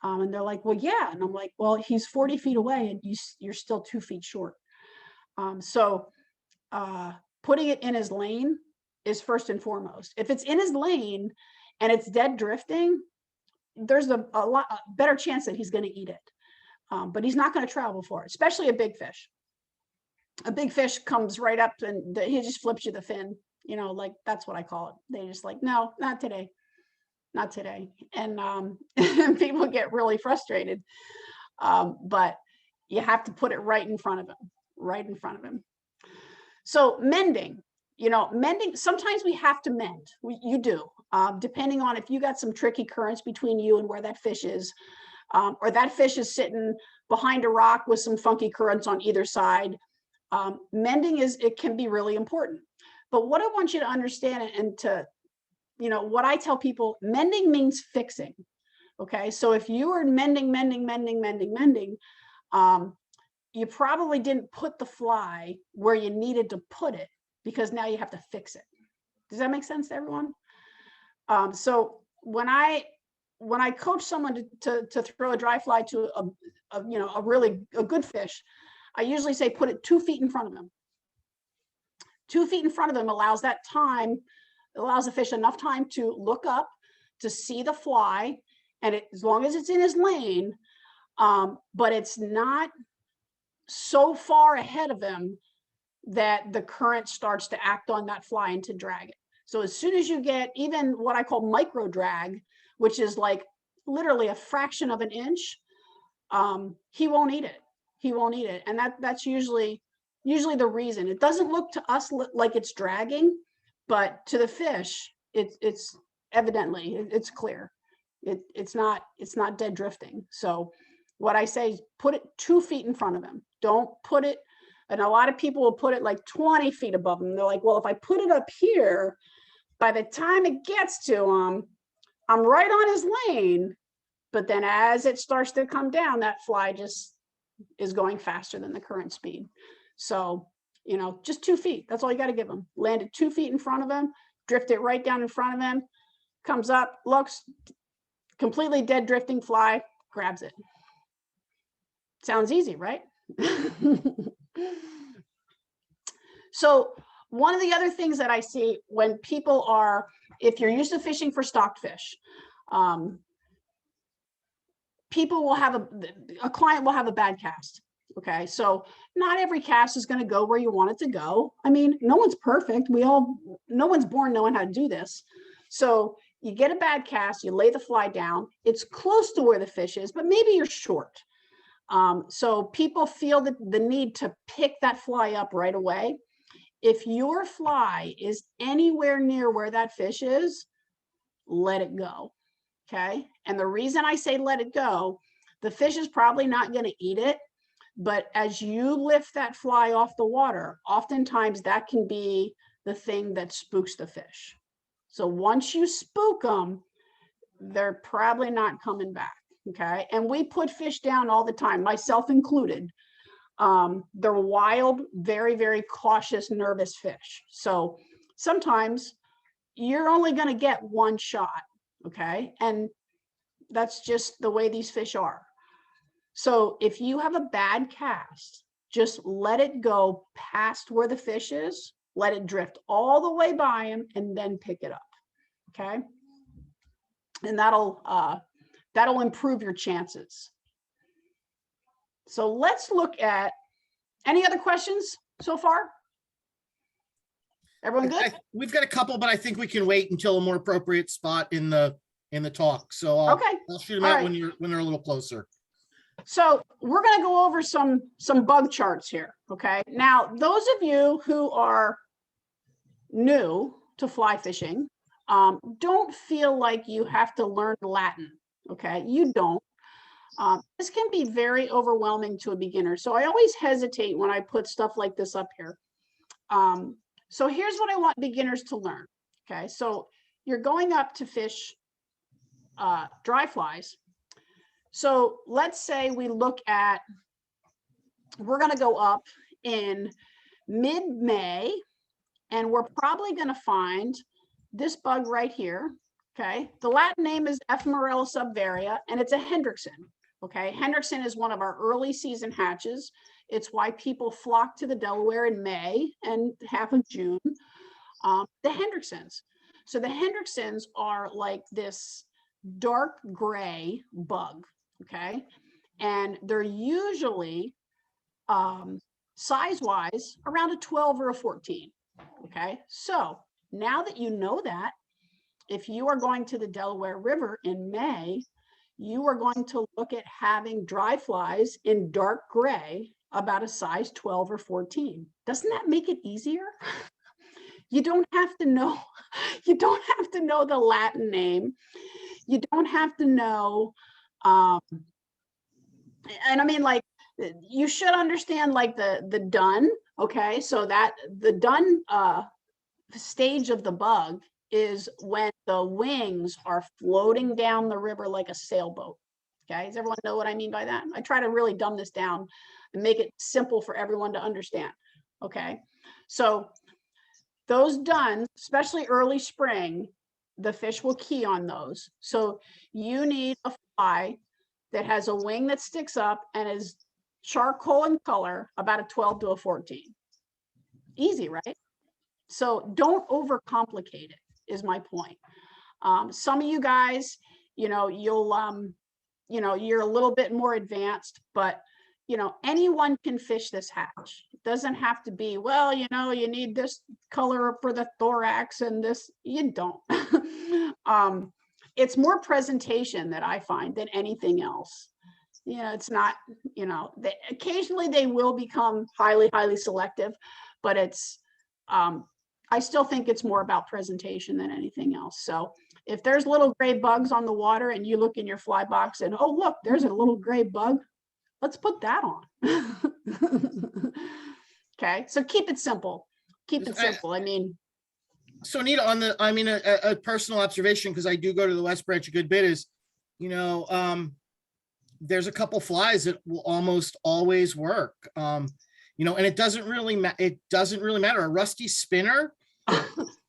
And they're like, well, yeah. And I'm like, well, he's 40 feet away and you're still 2 feet short. So putting it in his lane is first and foremost. If it's in his lane and it's dead drifting, there's a lot better chance that he's going to eat it. But he's not going to travel for it, especially a big fish. A big fish comes right up and he just flips you the fin, like that's what I call it. They just like, no, not today. Not today. And people get really frustrated. But you have to put it right in front of him, So mending, mending, sometimes we have to mend. You do, depending on if you got some tricky currents between you and where that fish is, or that fish is sitting behind a rock with some funky currents on either side. Mending it can be really important. But what I want you to understand and to, what I tell people, mending means fixing. Okay. So if you are mending, you probably didn't put the fly where you needed to put it because now you have to fix it. Does that make sense to everyone? So when I coach someone to throw a dry fly to a good fish, I usually say put it 2 feet in front of him. 2 feet in front of him allows the fish enough time to look up, to see the fly, and as long as it's in his lane, but it's not so far ahead of him that the current starts to act on that fly and to drag it. So as soon as you get even what I call micro drag, which is like literally a fraction of an inch, he won't eat it. He won't eat it. And that's usually the reason. It doesn't look to us like it's dragging, but to the fish, it's evidently, it's clear. It's not dead drifting. So what I say is put it 2 feet in front of him. Don't put it, and a lot of people will put it like 20 feet above him. They're like, well, if I put it up here, by the time it gets to him, I'm right on his lane. But then as it starts to come down, that fly just is going faster than the current speed. So, just 2 feet. That's all you got to give him. Land it 2 feet in front of him, drift it right down in front of him, comes up, looks, completely dead drifting fly, grabs it. Sounds easy, right? So one of the other things that I see when people are, if you're used to fishing for stocked fish, people will have a client will have a bad cast. Okay. So not every cast is going to go where you want it to go. I mean, no one's perfect. No one's born knowing how to do this. So you get a bad cast, you lay the fly down, it's close to where the fish is, but maybe you're short. So people feel the need to pick that fly up right away. If your fly is anywhere near where that fish is, let it go. Okay. And the reason I say let it go, the fish is probably not going to eat it. But as you lift that fly off the water, oftentimes that can be the thing that spooks the fish. So once you spook them, they're probably not coming back. Okay. And we put fish down all the time, myself included. They're wild, very, very cautious, nervous fish. So sometimes you're only going to get one shot. Okay. And that's just the way these fish are. So if you have a bad cast, just let it go past where the fish is, let it drift all the way by him, and then pick it up. Okay. And that'll improve your chances. So let's look at any other questions so far? Everyone good? We've got a couple, but I think we can wait until a more appropriate spot in the talk. So I'll shoot them out when they're a little closer. So we're going to go over some bug charts here. Okay. Now, those of you who are new to fly fishing, don't feel like you have to learn Latin. Okay. You don't. This can be very overwhelming to a beginner. So I always hesitate when I put stuff like this up here. So here's what I want beginners to learn. Okay. So you're going up to fish dry flies. So let's say we look at, we're going to go up in mid-May, and we're probably going to find this bug right here. Okay. The Latin name is Ephemerella subvaria, and it's a Hendrickson. Okay. Hendrickson is one of our early season hatches. It's why people flock to the Delaware in May and half of June. The Hendricksons. So the Hendricksons are like this dark gray bug. Okay. And they're usually size-wise around a 12 or a 14. Okay. So now that you know that, if you are going to the Delaware River in May, you are going to look at having dry flies in dark gray about a size 12 or 14. Doesn't that make it easier? You don't have to know, you don't have to know the Latin name. You don't have to know, and I mean, like, you should understand like the dun, okay? So that the dun stage of the bug is when the wings are floating down the river like a sailboat. Okay, does everyone know what I mean by that? I try to really dumb this down and make it simple for everyone to understand. Okay, so those duns, especially early spring, the fish will key on those. So you need a fly that has a wing that sticks up and is charcoal in color, about a 12 to a 14. Easy, right? So don't overcomplicate it, is my point. Some of you guys, you know, you know, you're a little bit more advanced, but you know, anyone can fish this hatch. It doesn't have to be, well, you know, you need this color for the thorax and this, you don't. It's more presentation that I find than anything else. You know, it's not, you know, occasionally they will become highly, highly selective, but it's, I still think it's more about presentation than anything else. So if there's little gray bugs on the water and you look in your fly box and, oh, look, there's a little gray bug, let's put that on. Okay, so keep it simple. Keep it simple. I mean, So Anita, on the, I mean, a personal observation, because I do go to the West Branch a good bit, is, you know, there's a couple flies that will almost always work. You know, and it doesn't really matter. A rusty spinner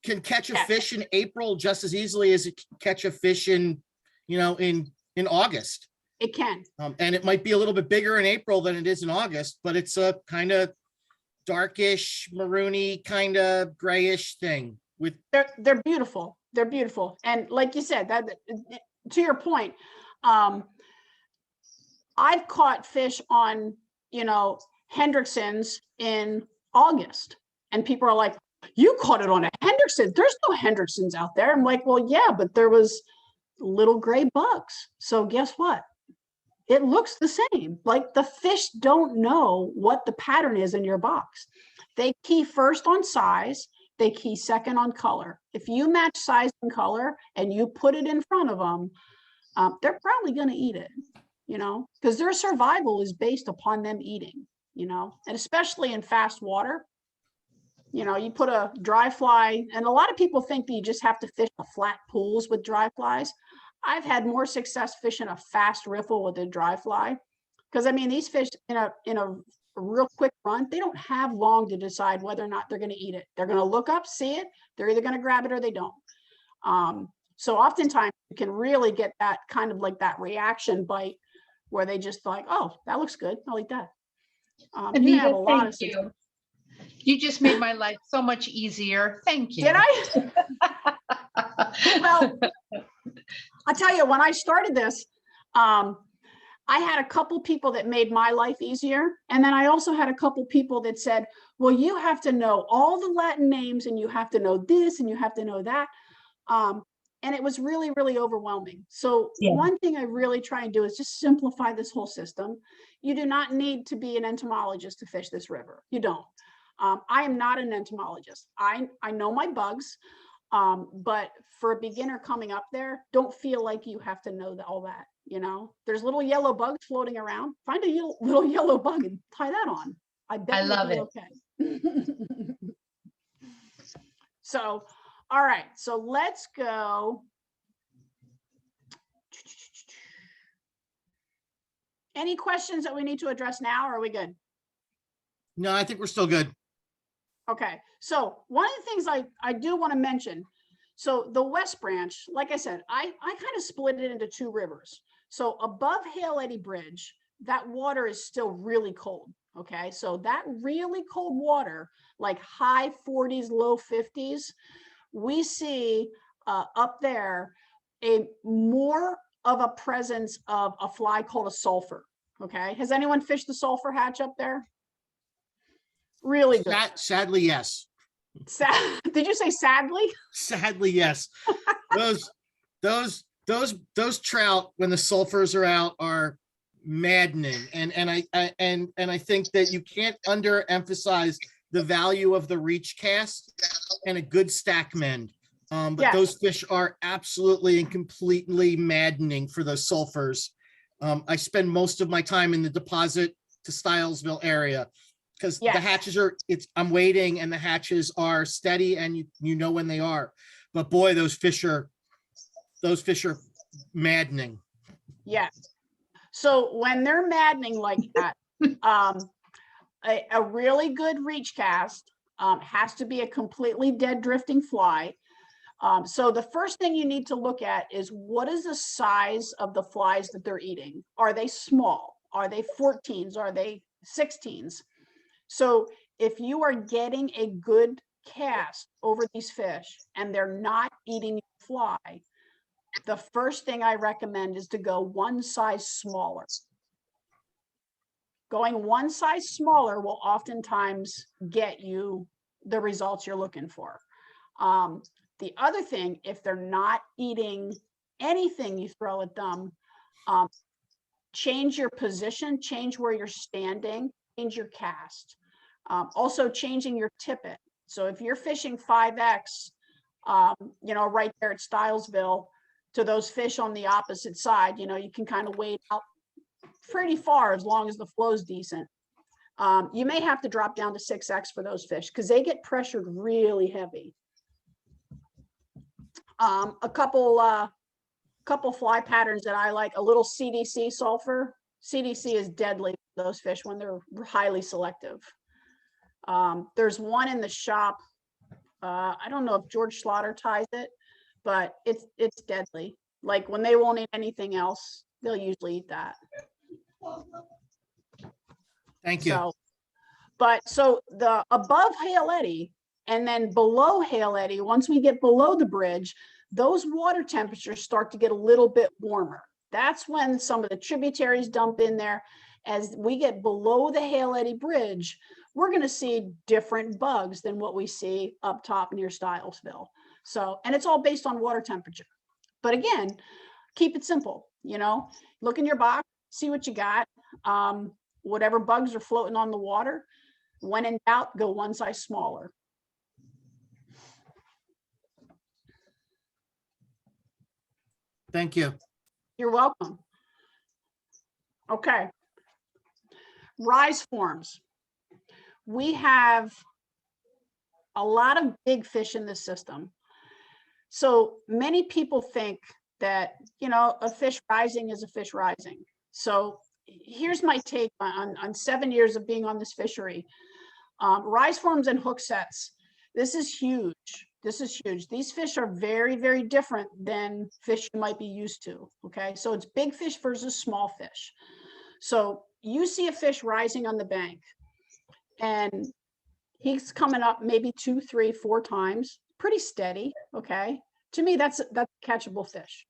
can catch a fish in April just as easily as it can catch a fish in, you know, in August. it can. And it might be a little bit bigger in April than it is in August, but it's a kind of darkish, maroony, kind of grayish thing. With They're beautiful. They're beautiful. And like you said, that to your point, I've caught fish on, you know, Hendricksons in August, and people are like, you caught it on a Hendrickson. There's no Hendricksons out there. I'm like, well, yeah, but there was little gray bugs. So guess what? It looks the same. Like, the fish don't know what the pattern is in your box. They key first on size. They key second on color. If you match size and color and you put it in front of them, they're probably going to eat it, you know, because their survival is based upon them eating, you know, and especially in fast water. You know, you put a dry fly, and a lot of people think that you just have to fish the flat pools with dry flies. I've had more success fishing a fast riffle with a dry fly, because I mean, these fish in a real quick run, they don't have long to decide whether or not they're going to eat it. They're going to look up, see it, they're either going to grab it or they don't. So oftentimes you can really get that kind of like that reaction bite where they just like, oh, that looks good, I'll eat that. Anita, have a lot of success. You just made my life so much easier. Thank you. Did I? Well, I'll tell you, when I started this, I had a couple people that made my life easier. And then I also had a couple people that said, well, you have to know all the Latin names, and you have to know this, and you have to know that. And it was really, really overwhelming. So one thing I really try and do is just simplify this whole system. You do not need to be an entomologist to fish this river. You don't. I am not an entomologist. I know my bugs, but for a beginner coming up there, don't feel like you have to know all that. You know, there's little yellow bugs floating around. Find a little yellow bug and tie that on. I bet I love it. Okay. So, all right. So let's go any questions that we need to address now, or are we good? No, I think we're still good. Okay, so one of the things I do want to mention, so the West Branch, like I said, I kind of split it into two rivers. So above Hale Eddy Bridge, that water is still really cold. Okay, so that really cold water, like high 40s, low 50s, we see up there a more of a presence of a fly called a sulfur. Okay, has anyone fished the sulfur hatch up there? Really good. Sadly, yes. Did you say sadly? Sadly, yes. Those trout when the sulfurs are out are maddening, and I think that you can't underemphasize the value of the reach cast and a good stack mend. But Yes. those fish are absolutely and completely maddening for those sulfurs. I spend most of my time in the Deposit to Stylesville area because Yes. the hatches are, I'm waiting and the hatches are steady and you know when they are. But boy, those fish are maddening. Yeah. So when they're maddening like that, a really good reach cast has to be a completely dead drifting fly. So the first thing you need to look at is what is the size of the flies that they're eating? Are they small? Are they 14s? Are they 16s? So if you are getting a good cast over these fish and they're not eating fly, the first thing I recommend is to go one size smaller. Going one size smaller will oftentimes get you the results you're looking for. The other thing, if they're not eating anything you throw at them, change your position, change where you're standing, change your cast. Also changing your tippet. So if you're fishing 5X, right there at Stylesville, to those fish on the opposite side, you can kind of wade out pretty far as long as the flow is decent. You may have to drop down to 6X for those fish because they get pressured really heavy. A couple fly patterns that I like, a little CDC sulfur. CDC is deadly for those fish when they're highly selective. There's one in the shop. I don't know if George Slaughter ties it, but it's deadly. Like when they won't eat anything else, they'll usually eat that. Thank you. So the above Hale Eddy and then below Hale Eddy, once we get below the bridge, those water temperatures start to get a little bit warmer. That's when some of the tributaries dump in there. As we get below the Hale Eddy Bridge, we're going to see different bugs than what we see up top near Stylesville. So, and it's all based on water temperature. But again, keep it simple, look in your box, see what you got. Whatever bugs are floating on the water, when in doubt, go one size smaller. Thank you. You're welcome. Okay. Rise forms. We have a lot of big fish in this system. So many people think that, a fish rising is a fish rising. So here's my take on 7 years of being on this fishery. Rise forms and hook sets. This is huge. This is huge. These fish are very, very different than fish you might be used to. Okay, so it's big fish versus small fish. So you see a fish rising on the bank and he's coming up maybe 2, 3, 4 times, pretty steady. Okay, to me, that's a catchable fish.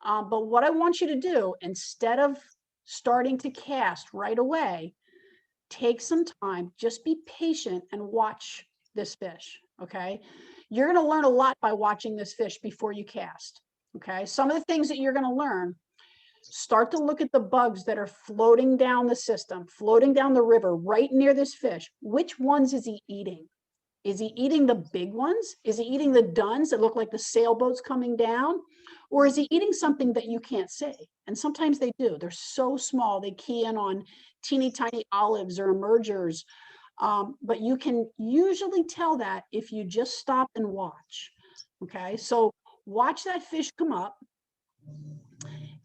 But what I want you to do, instead of starting to cast right away, take some time, just be patient and watch this fish. Okay, you're going to learn a lot by watching this fish before you cast. Okay, some of the things that you're going to learn: start to look at the bugs that are floating down the system, floating down the river right near this fish. Which ones is he eating? Is he eating the big ones? Is he eating the duns that look like the sailboats coming down? Or is he eating something that you can't see? And sometimes they do. They're so small, they key in on teeny tiny olives or emergers. But you can usually tell that if you just stop and watch. Okay, so watch that fish come up.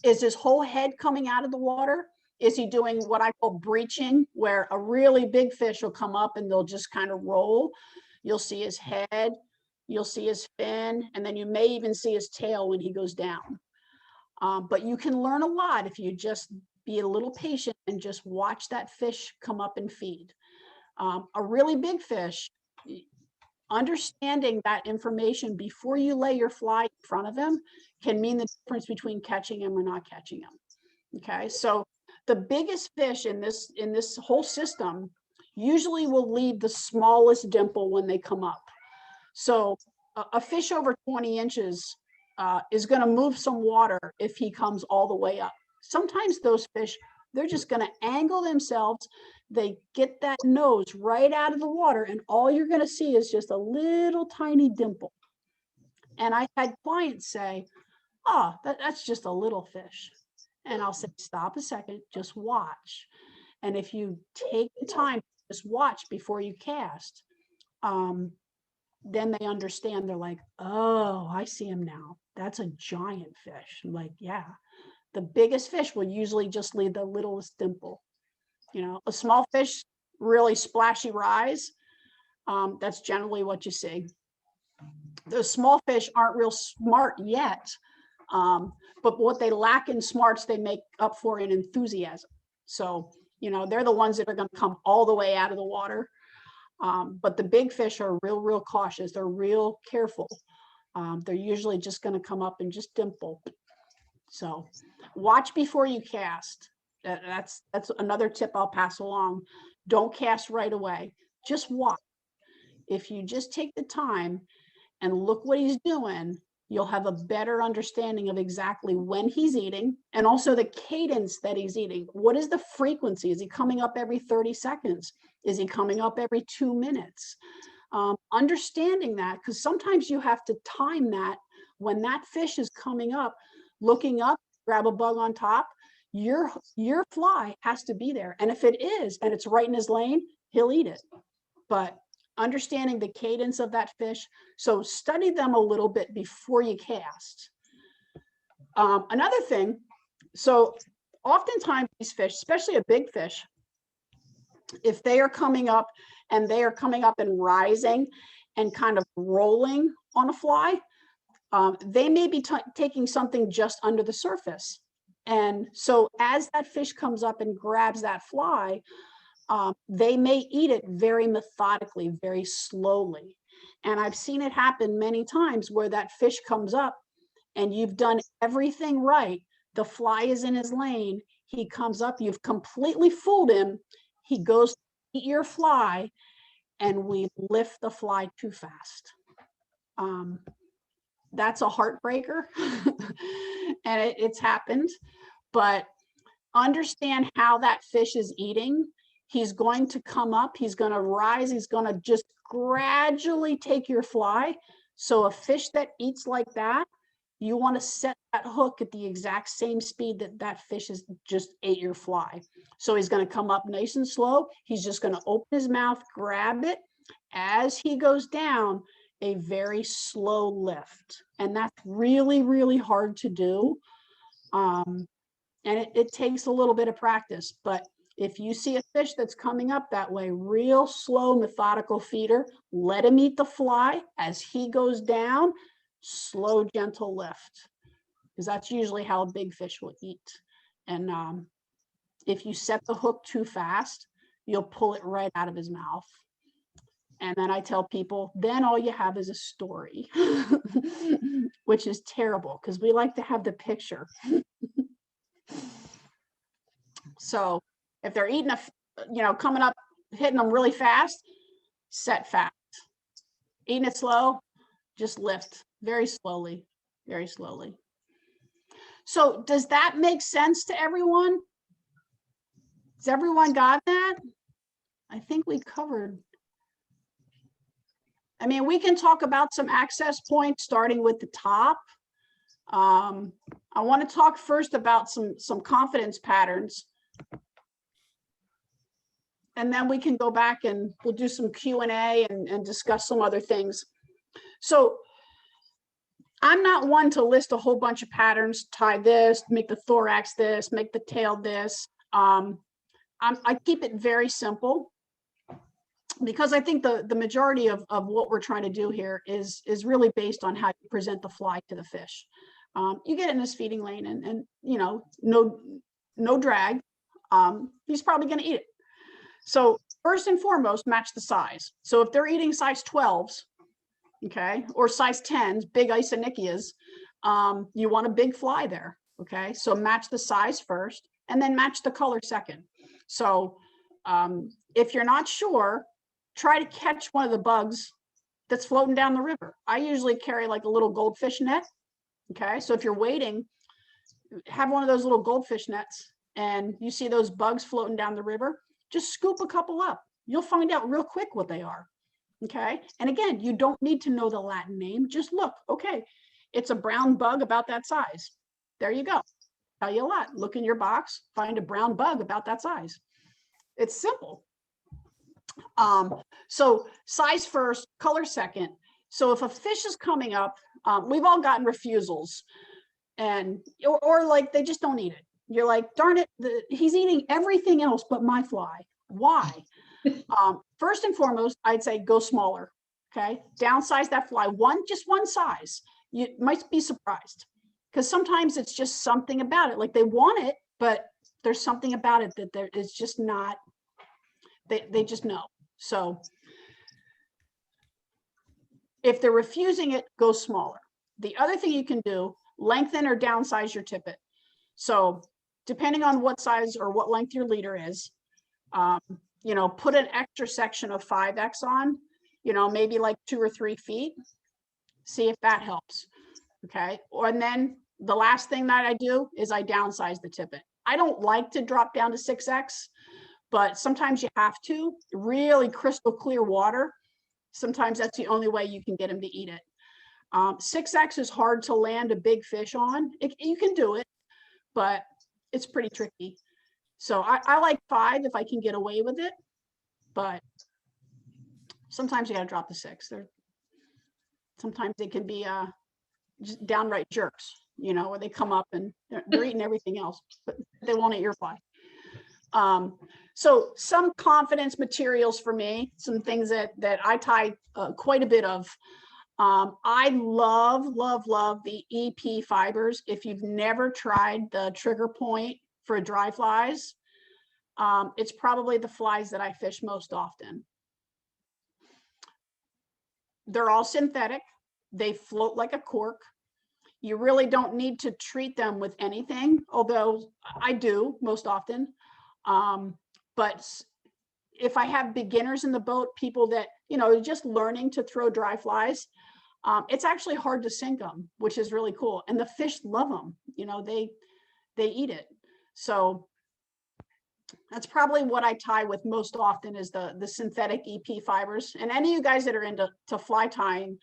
Is his whole head coming out of the water? Is he doing what I call breaching, where a really big fish will come up and they'll just kind of roll? You'll see his head, you'll see his fin, and then you may even see his tail when he goes down. But you can learn a lot if you just be a little patient and just watch that fish come up and feed. A really big fish, understanding that information before you lay your fly in front of him can mean the difference between catching him or not catching him. Okay, so the biggest fish in this whole system usually will leave the smallest dimple when they come up. So a fish over 20 inches is going to move some water if he comes all the way up. Sometimes those fish, they're just going to angle themselves. They get that nose right out of the water, and all you're going to see is just a little tiny dimple. And I had clients say, oh, that's just a little fish. And I'll say, stop a second, just watch. And if you take the time to just watch before you cast, then they understand. They're like, oh, I see him now. That's a giant fish. I'm like, yeah. The biggest fish will usually just leave the littlest dimple. You know, a small fish, really splashy rise. That's generally what you see. Those small fish aren't real smart yet. But what they lack in smarts, they make up for in enthusiasm. So, you know, they're the ones that are going to come all the way out of the water. But the big fish are real cautious. They're real careful. They're usually just going to come up and just dimple. So watch before you cast. That's another tip I'll pass along. Don't cast right away. Just watch. If you just take the time and look what he's doing, you'll have a better understanding of exactly when he's eating and also the cadence that he's eating. What is the frequency? Is he coming up every 30 seconds? Is he coming up every 2 minutes? Understanding that, because sometimes you have to time that when that fish is coming up, looking up, grab a bug on top, your fly has to be there. And if it is, and it's right in his lane, he'll eat it. But understanding the cadence of that fish. So study them a little bit before you cast. Another thing, so oftentimes these fish, especially a big fish, if they are coming up and rising and kind of rolling on a fly, they may be taking something just under the surface. And so as that fish comes up and grabs that fly, they may eat it very methodically, very slowly. And I've seen it happen many times where that fish comes up and you've done everything right. The fly is in his lane. He comes up, you've completely fooled him. He goes to eat your fly and we lift the fly too fast. That's a heartbreaker and it's happened, but understand how that fish is eating. He's going to come up, he's going to rise, he's going to just gradually take your fly. So a fish that eats like that, you want to set that hook at the exact same speed that that fish has just ate your fly. So he's going to come up nice and slow. He's just going to open his mouth, grab it. As he goes down, a very slow lift. And that's really hard to do. And it takes a little bit of practice, but if you see a fish that's coming up that way, real slow, methodical feeder, let him eat the fly. As he goes down, slow, gentle lift, because that's usually how a big fish will eat. And if you set the hook too fast, you'll pull it right out of his mouth. And then I tell people, then all you have is a story, which is terrible because we like to have the picture. So if they're eating coming up, hitting them really fast, set fast. Eating it slow, just lift very slowly. So does that make sense to everyone? Has everyone got that? I think we covered. I mean, we can talk about some access points starting with the top. I want to talk first about some confidence patterns. And then we can go back and we'll do some Q&A and discuss some other things. So I'm not one to list a whole bunch of patterns, tie this, make the thorax this, make the tail this. I keep it very simple because I think the majority of what we're trying to do here is really based on how you present the fly to the fish. You get in this feeding lane and you know, no drag. He's probably going to eat it. So first and foremost, match the size. So if they're eating size 12s, okay, or size 10s, big Isonychias, you want a big fly there. Okay, so match the size first and then match the color second. So if you're not sure, try to catch one of the bugs that's floating down the river. I usually carry like a little goldfish net. Okay, so if you're waiting, have one of those little goldfish nets and you see those bugs floating down the river, just scoop a couple up. You'll find out real quick what they are. Okay, and again, you don't need to know the Latin name. Just look, okay, it's a brown bug about that size. There you go. Tell you a lot. Look in your box, find a brown bug about that size. It's simple. So size first, color second. So if a fish is coming up, we've all gotten refusals and or like they just don't eat it. You're like, darn it, he's eating everything else but my fly. Why? First and foremost, I'd say go smaller. Okay, downsize that fly just one size. You might be surprised because sometimes it's just something about it. Like they want it, but there's something about it that there is just not. They just know. So if they're refusing it, go smaller. The other thing you can do, lengthen or downsize your tippet. So depending on what size or what length your leader is, you know, put an extra section of 5X on, you know, maybe like 2 or 3 feet. See if that helps. Okay. And then the last thing that I do is I downsize the tippet. I don't like to drop down to 6X, but sometimes you have to. Really crystal clear water. Sometimes that's the only way you can get them to eat it. 6X is hard to land a big fish on. You can do it, but it's pretty tricky. So I like 5 if I can get away with it, but sometimes you got to drop the 6. Sometimes they can be just downright jerks, you know, where they come up and they're eating everything else, but they won't eat your fly. So some confidence materials for me, some things that I tie quite a bit of. I love the EP fibers. If you've never tried the trigger point for dry flies, it's probably the flies that I fish most often. They're all synthetic. They float like a cork. You really don't need to treat them with anything, although I do most often. But if I have beginners in the boat, people that, you know, just learning to throw dry flies, it's actually hard to sink them, which is really cool. And the fish love them, you know, they eat it. So that's probably what I tie with most often is the synthetic EP fibers. And any of you guys that are into fly tying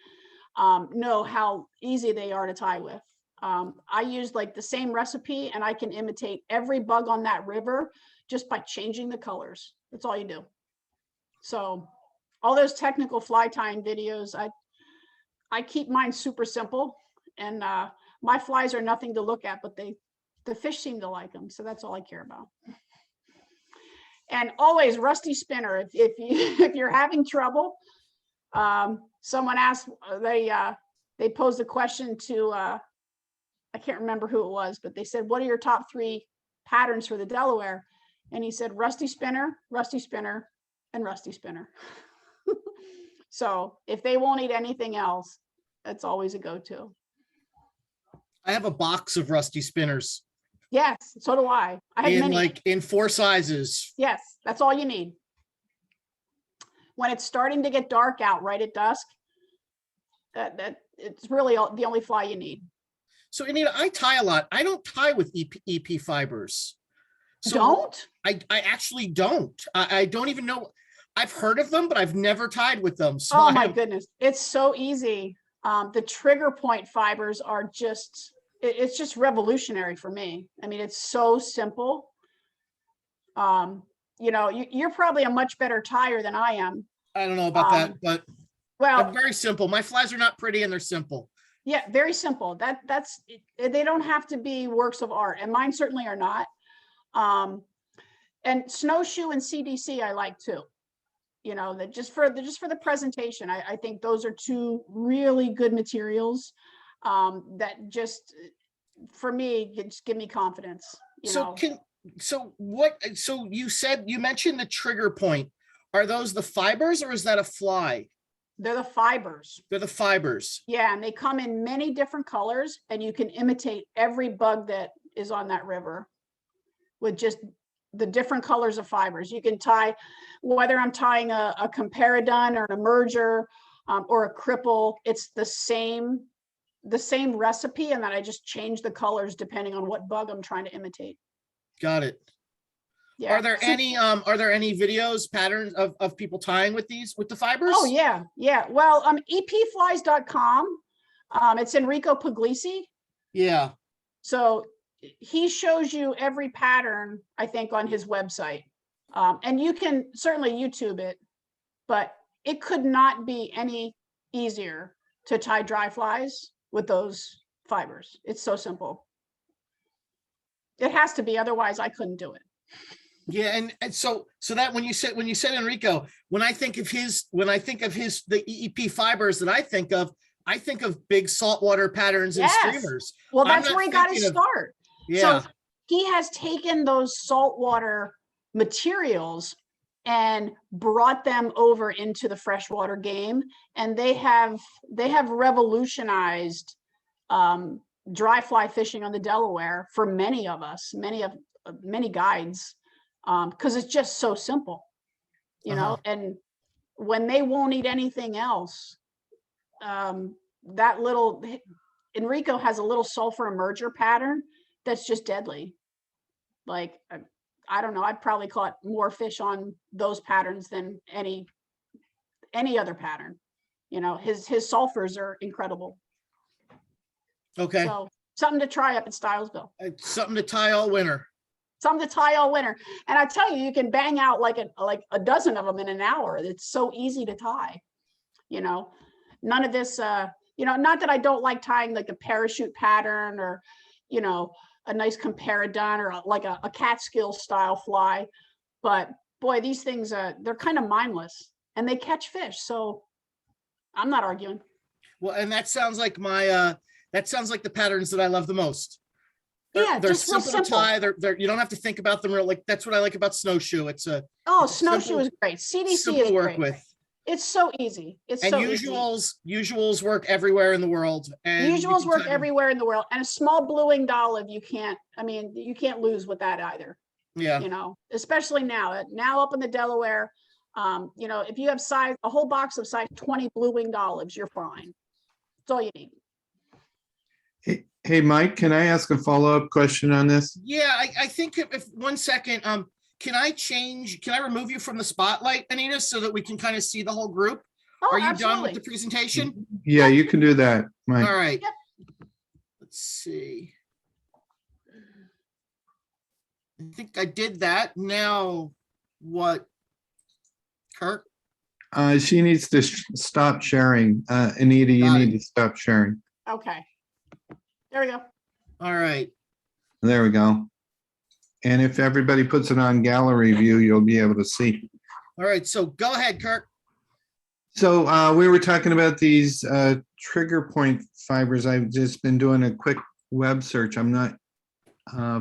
know how easy they are to tie with. I use like the same recipe and I can imitate every bug on that river just by changing the colors. That's all you do. So all those technical fly tying videos, I keep mine super simple, and my flies are nothing to look at, but the fish seem to like them. So that's all I care about. And always rusty spinner. If you're having trouble, someone asked, they posed a question to, I can't remember who it was, but they said, what are your top 3 patterns for the Delaware? And he said, rusty spinner, and rusty spinner. So if they won't eat anything else, that's always a go-to. I have a box of rusty spinners. Yes, so do I. I have many. Like in 4 sizes. Yes, that's all you need. When it's starting to get dark out right at dusk, that it's really the only fly you need. So Anita, I tie a lot. I don't tie with EP fibers. So Don't? I actually don't. I don't even know. I've heard of them, but I've never tied with them. So Oh my goodness. It's so easy. The trigger point fibers are just, it's just revolutionary for me. I mean, it's so simple. You know, you're probably a much better tyer than I am. I don't know about that, but well, they're very simple. My flies are not pretty and they're simple. Yeah, very simple. They don't have to be works of art, and mine certainly are not. And snowshoe and CDC I like too. You know, that just for the presentation, I think those are two really good materials that just, for me, just give me confidence, you know. So you mentioned the trigger point. Are those the fibers or is that a fly? They're the fibers. They're the fibers. Yeah, and they come in many different colors, and you can imitate every bug that is on that river with just the different colors of fibers. You can tie, whether I'm tying a comparadun or an emerger or a cripple, it's the same recipe, and then I just change the colors depending on what bug I'm trying to imitate. Got it. Yeah. Are there any videos, patterns of people tying with the fibers? Oh yeah. Well, epflies.com. It's Enrico Puglisi. Yeah. So he shows you every pattern, I think, on his website. And you can certainly YouTube it, but it could not be any easier to tie dry flies with those fibers. It's so simple. It has to be, otherwise I couldn't do it. Yeah, and so that when you said Enrico, when I think of the EEP fibers that I think of big saltwater patterns and streamers. Well, that's where he got his start. Yeah. So he has taken those saltwater materials and brought them over into the freshwater game, and they have revolutionized dry fly fishing on the Delaware for many of us, many guides, because it's just so simple, you know. And when they won't eat anything else, that little Enrico has a little sulfur emerger pattern that's just deadly. Like, I don't know, I've probably caught more fish on those patterns than any other pattern. You know, his sulfurs are incredible. Okay. So something to try up at Stylesville. Something to tie all winter. Something to tie all winter. And I tell you, you can bang out like a dozen of them in an hour. It's so easy to tie. You know, none of this, you know, not that I don't like tying like a parachute pattern or, you know, a nice comparadun or like a Catskill style fly. But boy, these things, they're kind of mindless and they catch fish. So I'm not arguing. Well, and that sounds like the patterns that I love the most. They're just real simple to tie. They're you don't have to think about them real. Like, that's what I like about snowshoe. Snowshoe is great. CDC is work great. With. It's so easy. Usuals work everywhere in the world. And usuals work everywhere in the world. And a small blue-winged olive, you can't lose with that either. Yeah. You know, especially now up in the Delaware, you know, if you have a whole box of size 20 blue-winged olives, you're fine. That's all you need. Hey, Mike, can I ask a follow-up question on this? Yeah, I think if 1 second, can I remove you from the spotlight, Anita, so that we can kind of see the whole group? Oh, are you absolutely. done with the presentation? Yeah, you can do that, Mike. All right. Yep. Let's see. I think I did that. Now what, Kirk? She needs to stop sharing. Anita, you need to stop sharing. Okay. There we go. All right. There we go. And if everybody puts it on gallery view, you'll be able to see. All right. So go ahead, Kirk. So we were talking about these trigger point fibers. I've just been doing a quick web search. I'm not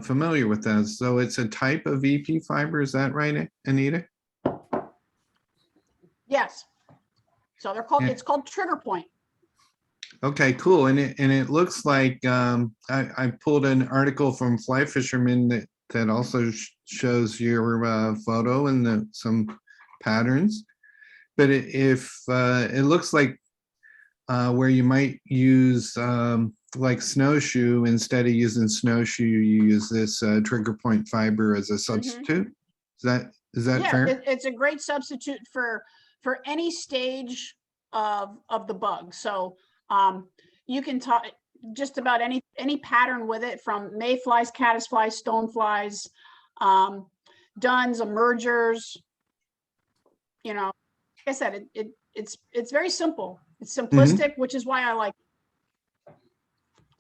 familiar with those. So it's a type of EP fiber. Is that right, Anita? Yes. So they're called, it's called trigger point. Okay, cool. And it looks like I pulled an article from Fly Fisherman that also shows your photo and some patterns. But it looks like where you might use like snowshoe, instead of using snowshoe, you use this trigger point fiber as a substitute. Is that fair? It's a great substitute for any stage of the bug. So you can tie just about any pattern with it, from mayflies, caddisflies, stoneflies, duns, emergers. You know, like I said, it's very simple. It's simplistic, which is why I like it.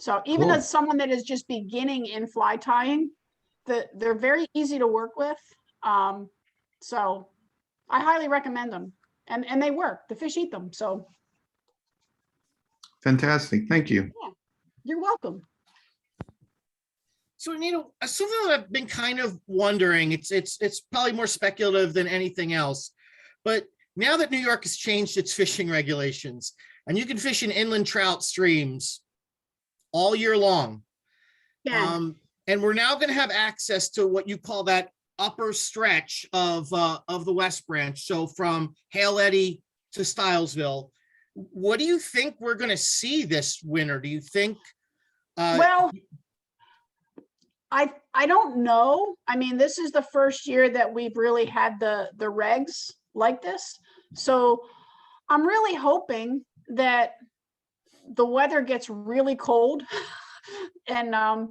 So even as someone that is just beginning in fly tying, they're very easy to work with. So I highly recommend them, and they work. The fish eat them. So Fantastic. Thank you. you're welcome. So, something that I've been kind of wondering, it's probably more speculative than anything else, but now that New York has changed its fishing regulations and you can fish in inland trout streams all year long, Yeah. and we're now going to have access to what you call that upper stretch of the West Branch, so from Hale Eddy to Stylesville. What do you think we're going to see this winter? Do you think? Well, I don't know. I mean, this is the first year that we've really had the regs like this. So I'm really hoping that the weather gets really cold and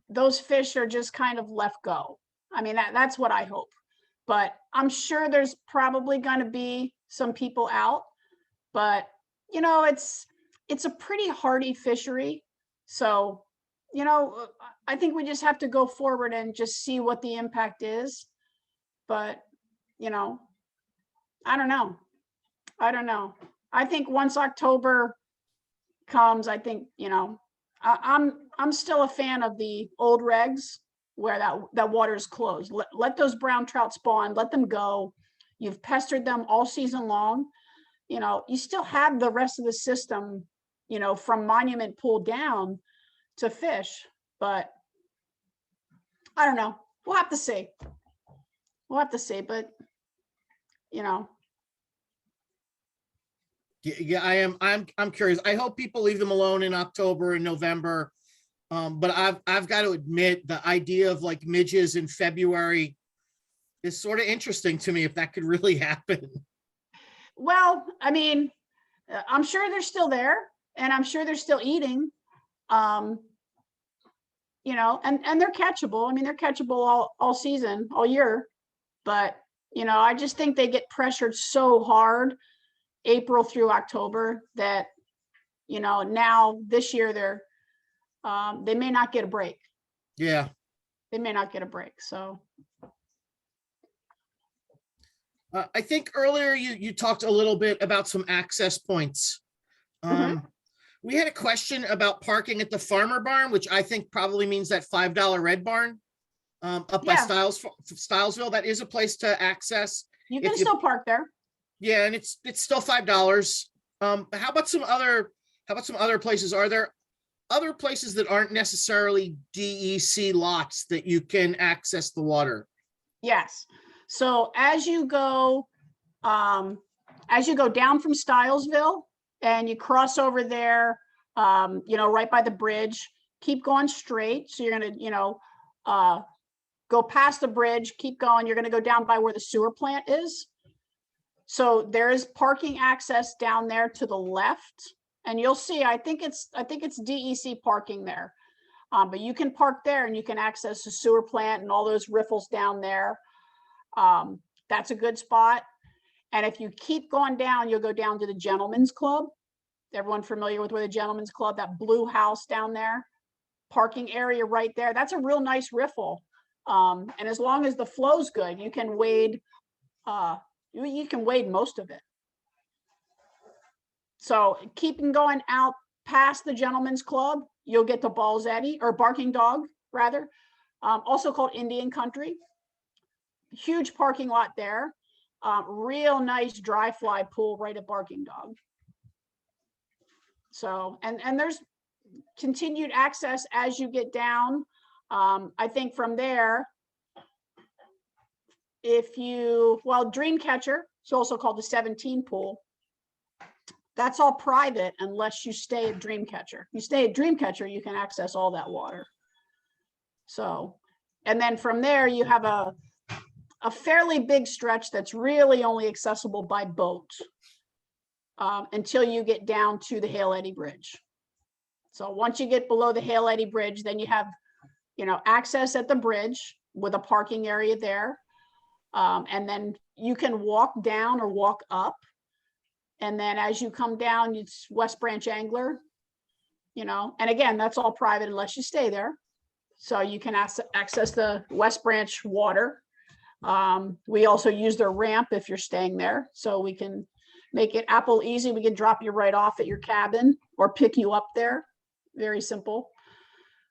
those fish are just kind of left go. I mean, that's what I hope. But I'm sure there's probably going to be some people out. But, it's a pretty hardy fishery. So, I think we just have to go forward and just see what the impact is. But, I don't know. I think once October comes, I think, I'm still a fan of the old regs where that water is closed. Let those brown trout spawn, let them go. You've pestered them all season long. You still have the rest of the system, from Monument Pool down to fish, but I don't know. We'll have to see. But Yeah, I'm curious. I hope people leave them alone in October and November. But I've got to admit the idea of like midges in February is sort of interesting to me if that could really happen. well, I mean, I'm sure they're still there and I'm sure they're still eating. And they're catchable. I mean, they're catchable all season, all year. But, I just think they get pressured so hard April through October that, now this year they may not get a break. Yeah. They may not get a break. So I think earlier you talked a little bit about some access points. We had a question about parking at the Farmer Barn, which I think probably means that $5 Red Barn up by Yeah. Stylesville. That is a place to access. you can If you- still park there. Yeah, and it's still $5. How about some other places? Are there other places that aren't necessarily DEC lots that you can access the water? Yes. So as you go down from Stylesville and you cross over there, right by the bridge, keep going straight. So you're going to, go past the bridge, keep going. You're going to go down by where the sewer plant is. So there is parking access down there to the left. And you'll see, I think it's DEC parking there. But you can park there and you can access the sewer plant and all those riffles down there. That's a good spot. And if you keep going down, you'll go down to the Gentlemen's Club. Everyone familiar with where the Gentlemen's Club, that blue house down there, parking area right there. That's a real nice riffle. And as long as the flow's good, you can wade, most of it. So keeping going out past the Gentlemen's Club, you'll get to Balls Eddy, or Barking Dog, rather, also called Indian Country. Huge parking lot there. Real nice dry fly pool right at Barking Dog. So, and there's continued access as you get down. I think from there, Dreamcatcher, it's also called the 17 pool. That's all private unless you stay at Dreamcatcher. You stay at Dreamcatcher, you can access all that water. So, and then from there you have a fairly big stretch that's really only accessible by boat until you get down to the Hale Eddy Bridge. So once you get below the Hale Eddy Bridge, then you have, access at the bridge with a parking area there. And then you can walk down or walk up. And then as you come down, it's West Branch Angler, and again, that's all private unless you stay there. So you can access the West Branch water. We also use their ramp if you're staying there, so we can make it Apple easy. We can drop you right off at your cabin or pick you up there. Very simple.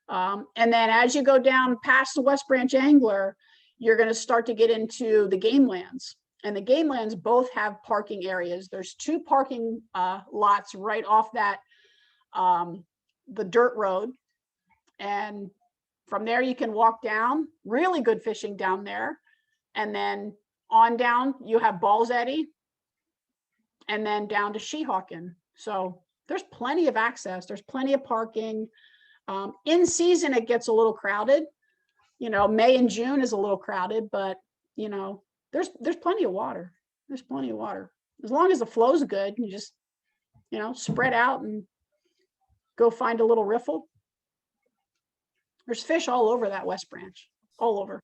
And then as you go down past the West Branch Angler, you're going to start to get into the game lands. And the game lands both have parking areas. There's 2 parking lots right off that the dirt road. And from there you can walk down. Really good fishing down there. And then on down, you have Balls Eddy, and then down to Sheehawken. So there's plenty of access. There's plenty of parking. In season, it gets a little crowded. You know, May and June is a little crowded, but you know, there's plenty of water. There's plenty of water. As long as the flow's good, you just, you know, spread out and go find a little riffle. There's fish all over that West Branch, all over.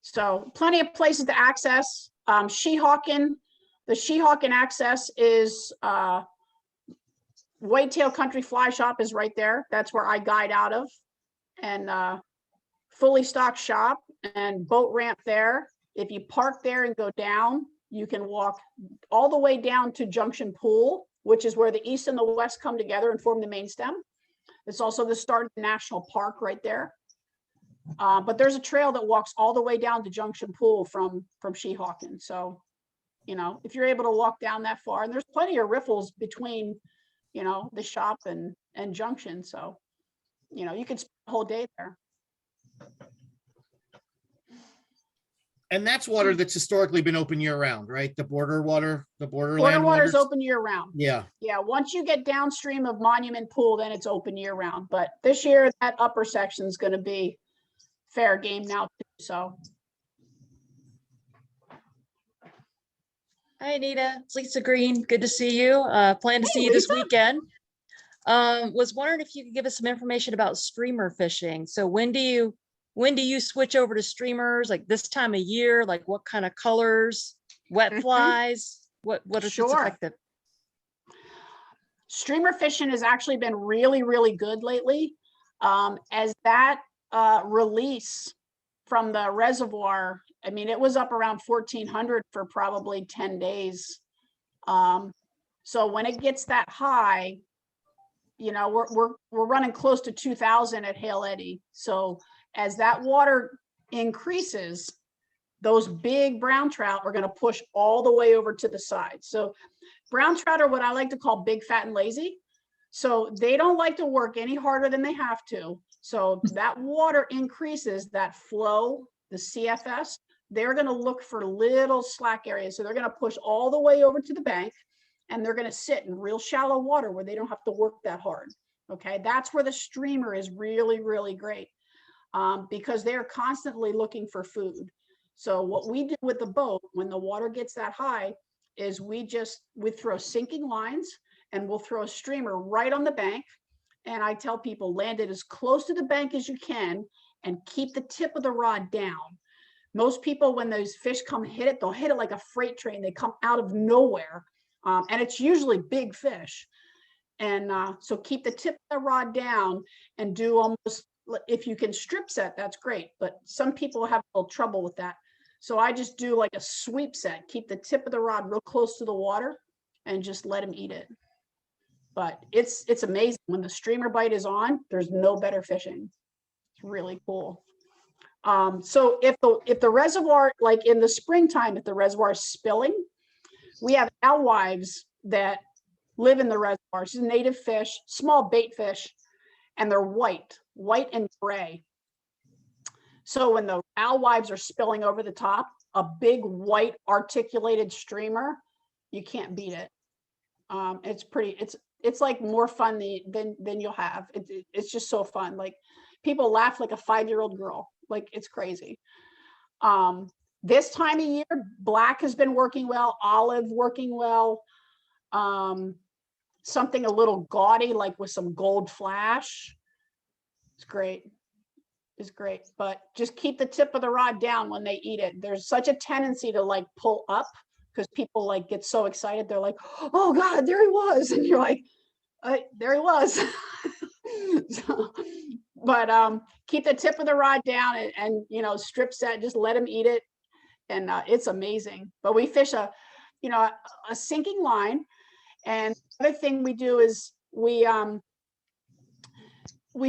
So plenty of places to access. Sheehawken, the Sheehawken access is Whitetail Country Fly Shop is right there. That's where I guide out of. And fully stocked shop and boat ramp there. If you park there and go down, you can walk all the way down to Junction Pool, which is where the east and the west come together and form the main stem. It's also the start of the national park right there. But there's a trail that walks all the way down to Junction Pool from Sheehawken. So, you know, if you're able to walk down that far, and there's plenty of riffles between, you know, the shop and Junction. So, you know, you could spend the whole day there. And that's water that's historically been open year round, right? The border water, the Border borderland water's waters. open year round. Yeah. Yeah, once you get downstream of Monument Pool, then it's open year round. But this year, that upper section is going to be fair game now too, so. Hi, Anita. It's Lisa Green. Good to see you. Plan to Hey, see you this Lisa. weekend. Was wondering if you could give us some information about streamer fishing. So when do you switch over to streamers? Like this time of year? Like what kind of colors? Wet flies? What is Sure. effective? Streamer fishing has actually been really, really good lately. As that release from the reservoir, I mean, it was up around 1,400 for probably 10 days. So when it gets that high, you know, we're running close to 2,000 at Hale Eddy. So as that water increases, those big brown trout are going to push all the way over to the side. So brown trout are what I like to call big, fat, and lazy. So they don't like to work any harder than they have to. So that water increases that flow, the CFS, they're going to look for little slack areas. So they're going to push all the way over to the bank, and they're going to sit in real shallow water where they don't have to work that hard. Okay, that's where the streamer is really, really great, because they're constantly looking for food. So what we do with the boat when the water gets that high is we throw sinking lines, and we'll throw a streamer right on the bank. And I tell people, land it as close to the bank as you can and keep the tip of the rod down. Most people, when those fish come hit it, they'll hit it like a freight train. They come out of nowhere. And it's usually big fish. And so keep the tip of the rod down and do almost, if you can strip set, that's great. But some people have a little trouble with that. So I just do like a sweep set, keep the tip of the rod real close to the water and just let them eat it. But it's amazing. When the streamer bite is on, there's no better fishing. It's really cool. So if the reservoir, like in the springtime, if the reservoir is spilling, we have alewives that live in the reservoir. It's a native fish, small bait fish, and they're white and gray. So when the alewives are spilling over the top, a big white articulated streamer, you can't beat it. It's like more fun than you'll have. It's just so fun. Like people laugh like a 5-year-old girl. Like it's crazy. This time of year, black has been working well, olive working well. Something a little gaudy, like with some gold flash. It's great. It's great. But just keep the tip of the rod down when they eat it. There's such a tendency to like pull up because people like get so excited. They're like, oh God, there he was. And you're like, there he was. So, but keep the tip of the rod down and you know, strip set, just let them eat it. And it's amazing. But we fish a sinking line. And the other thing we do is we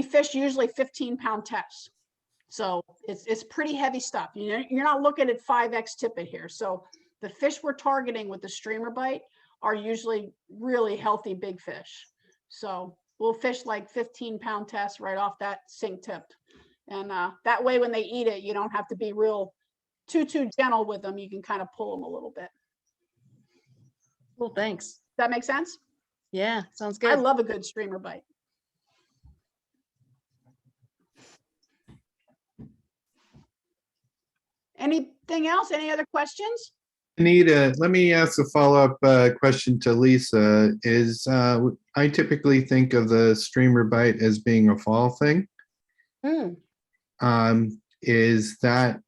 fish usually 15-pound tests. So it's pretty heavy stuff. You know, you're not looking at 5X tippet here. So the fish we're targeting with the streamer bite are usually really healthy big fish. So we'll fish like 15-pound tests right off that sink tip. And that way when they eat it, you don't have to be too gentle with them. You can kind of pull them a little bit. Well, thanks. Does that make sense? Yeah, sounds I good. love a good streamer bite. Anything else? Any other questions? Anita, let me ask a follow-up question to Lisa. I typically think of the streamer bite as being a fall thing. Is that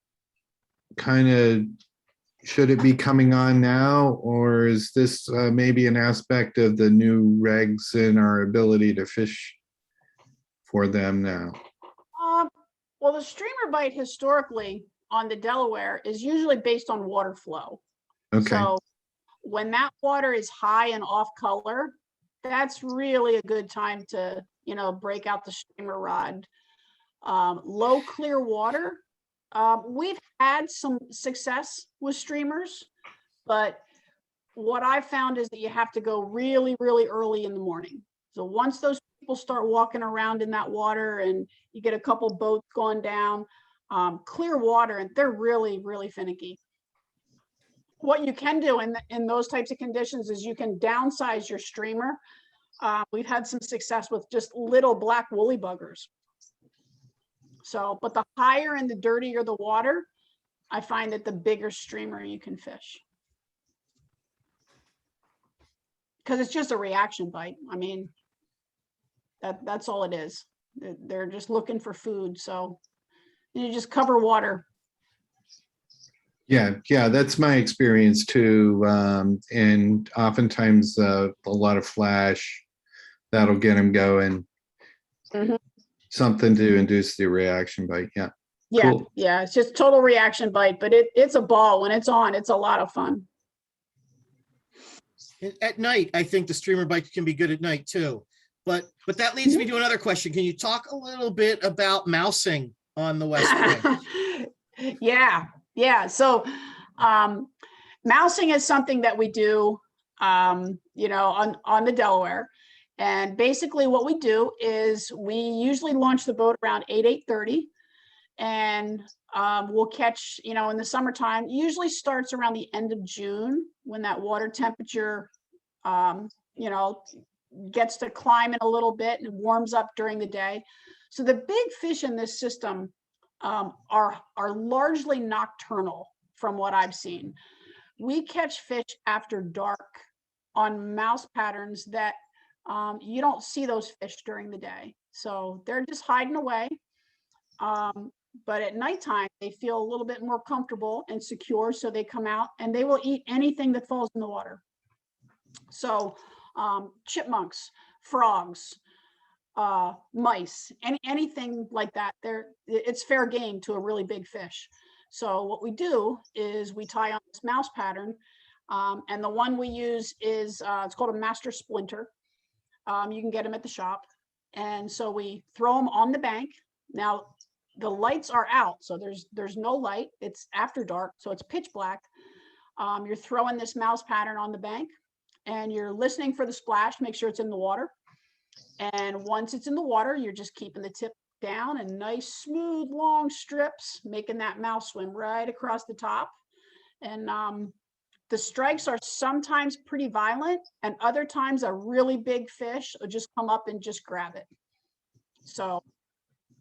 should it be coming on now, or is this maybe an aspect of the new regs and our ability to fish for them now? Well, the streamer bite historically on the Delaware is usually based on water flow. Okay. So when that water is high and off color, that's really a good time to, break out the streamer rod. Low clear water, we've had some success with streamers, but what I found is that you have to go really, really early in the morning. So once those people start walking around in that water and you get a couple boats going down, clear water, and they're really, really finicky. What you can do in those types of conditions is you can downsize your streamer. We've had some success with just little black woolly buggers. So, but the higher and the dirtier the water, I find that the bigger streamer you can fish. Because it's just a reaction bite. I mean, that's all it is. They're just looking for food. So you just cover water. Yeah, that's my experience too. And oftentimes a lot of flash, that'll get them going. Mm-hmm. Something to induce the reaction bite. Yeah. Yeah, Cool. yeah, it's just total reaction bite, but it's a ball. When it's on, it's a lot of fun. At night, I think the streamer bites can be good at night too. But that leads me to another question. Can you talk a little bit about mousing on the West Branch? Yeah. So mousing is something that we do, on the Delaware. And basically what we do is we usually launch the boat around 8:30. And we'll catch, in the summertime, usually starts around the end of June when that water temperature, gets to climbing a little bit and warms up during the day. So the big fish in this system are largely nocturnal from what I've seen. We catch fish after dark on mouse patterns that you don't see those fish during the day. So they're just hiding away. But at nighttime, they feel a little bit more comfortable and secure. So they come out and they will eat anything that falls in the water. So chipmunks, frogs, mice, anything like that, it's fair game to a really big fish. So what we do is we tie on this mouse pattern. And the one we use is, it's called a master splinter. You can get them at the shop. And so we throw them on the bank. Now, the lights are out, so there's no light. It's after dark, so it's pitch black. You're throwing this mouse pattern on the bank, and you're listening for the splash. Make sure it's in the water. And once it's in the water, you're just keeping the tip down and nice, smooth, long strips, making that mouse swim right across the top. And the strikes are sometimes pretty violent, and other times a really big fish will just come up and just grab it. So,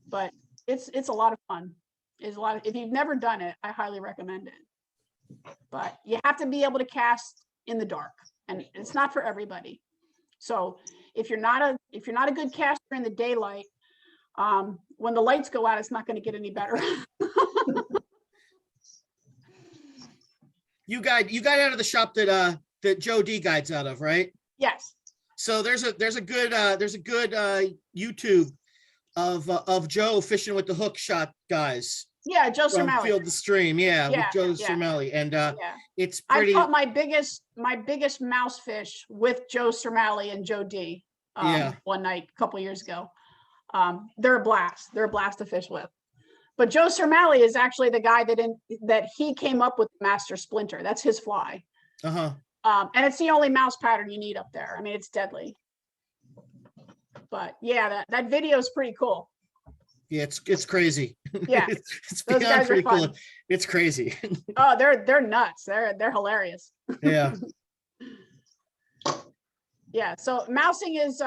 but it's a lot of fun. If you've never done it, I highly recommend it. But you have to be able to cast in the dark, and it's not for everybody. So if you're not a good caster in the daylight, when the lights go out, it's not going to get any better. You got out of the shop that Joe D guides out of, right? Yes. So there's a good YouTube of Joe fishing with the hook shot guys Yeah, Joe from Cermelli. Field to Stream. Yeah, with Yeah, Joe yeah. Cermelli. And Yeah. it's I pretty, caught my biggest mouse fish with Joe Cermelli and Joe D. Yeah. One night, a couple years ago. They're a blast. They're a blast to fish with. But Joe Cermelli is actually the guy that he came up with Master Splinter. That's his fly. uh-huh. And it's the only mouse pattern you need up there. I mean, it's deadly. But yeah, that video is pretty cool. Yeah, it's crazy. Yeah, it's those beyond guys are pretty cool. fun. It's crazy. Oh, they're nuts. They're hilarious. Yeah. Yeah, so mousing is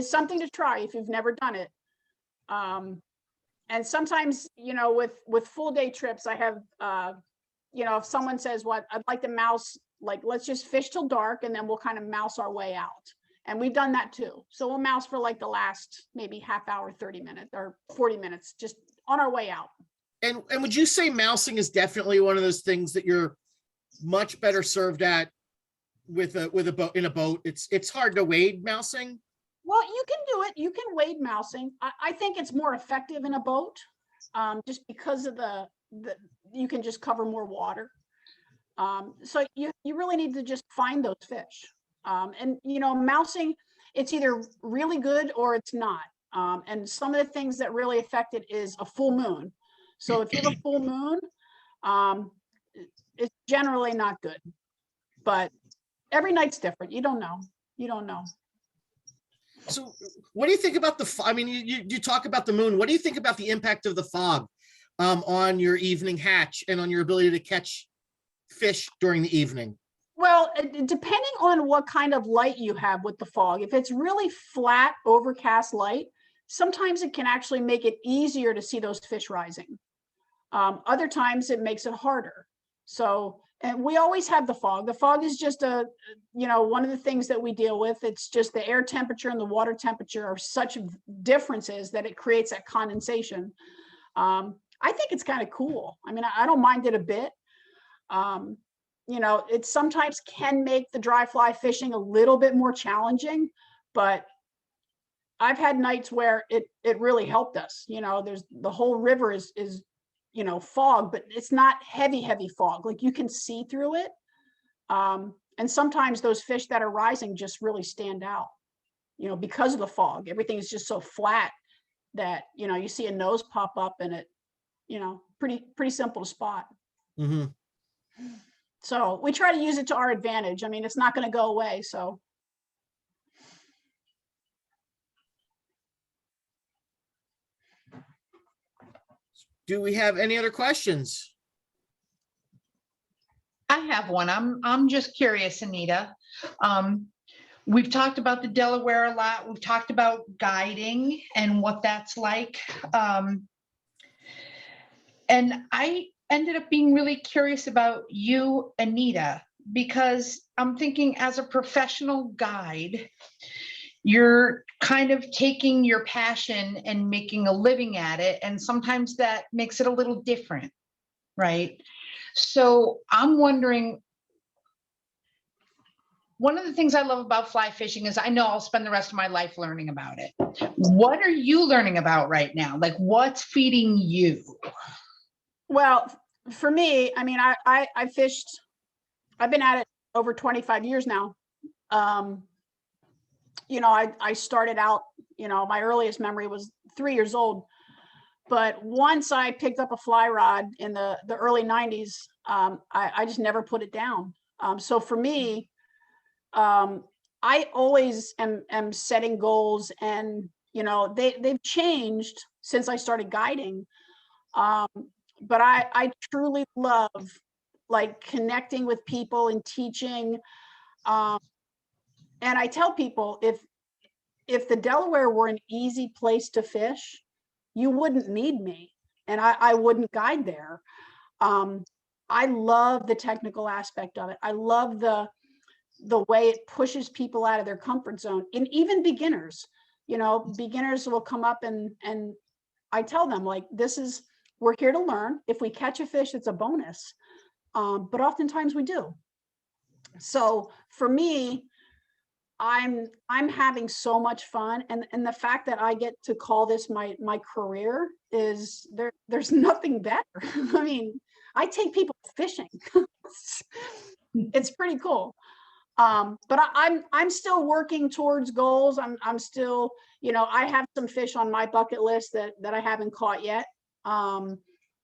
something to try if you've never done it. And sometimes, with full day trips, I have, if someone says, "What I'd like to mouse, like let's just fish till dark, and then we'll kind of mouse our way out." And we've done that too. So we'll mouse for like the last maybe half hour, 30 minutes or 40 minutes, just on our way out. And would you say mousing is definitely one of those things that you're much better served at with a boat, in a boat? It's hard to wade mousing. Well, you can do it. You can wade mousing. I think it's more effective in a boat, just because of the you can just cover more water. So you really need to just find those fish. And mousing, it's either really good or it's not. And some of the things that really affect it is a full moon. So if you have a full moon, it's generally not good. But every night's different. You don't know. So what do you think about I mean, you talk about the moon. What do you think about the impact of the fog on your evening hatch and on your ability to catch fish during the evening? Well, depending on what kind of light you have with the fog, if it's really flat, overcast light, sometimes it can actually make it easier to see those fish rising. Other times it makes it harder. So, and we always have the fog. The fog is just one of the things that we deal with. It's just the air temperature and the water temperature are such differences that it creates that condensation. I think it's kind of cool. I mean, I don't mind it a bit. It sometimes can make the dry fly fishing a little bit more challenging, but I've had nights where it really helped us. There's the whole river is fog, but it's not heavy fog. Like you can see through it. And sometimes those fish that are rising just really stand out, because of the fog. Everything is just so flat that, you see a nose pop up and it, pretty simple to spot. Mm-hmm. So we try to use it to our advantage. I mean, it's not going to go away. So. Do we have any other questions? I have one. I'm just curious, Anita. We've talked about the Delaware a lot. We've talked about guiding and what that's like. And I ended up being really curious about you, Anita, because I'm thinking as a professional guide, you're kind of taking your passion and making a living at it. And sometimes that makes it a little different, right? So I'm wondering, one of the things I love about fly fishing is I know I'll spend the rest of my life learning about it. What are you learning about right now? Like what's feeding you? Well, for me, I mean, I fished, I've been at it over 25 years now. I started out, my earliest memory was 3 years old. But once I picked up a fly rod in the early 90s, I just never put it down. So for me, I always am setting goals, and they've changed since I started guiding. But I truly love like connecting with people and teaching. And I tell people, if the Delaware were an easy place to fish, you wouldn't need me, and I wouldn't guide there. I love the technical aspect of it. I love the way it pushes people out of their comfort zone, and even beginners. Beginners will come up and I tell them, like, we're here to learn. If we catch a fish, it's a bonus. But oftentimes we do. So for me, I'm having so much fun, and the fact that I get to call this my career is there's nothing better. I mean, I take people fishing. It's pretty cool. But I'm still working towards goals. I'm still, I have some fish on my bucket list that I haven't caught yet. And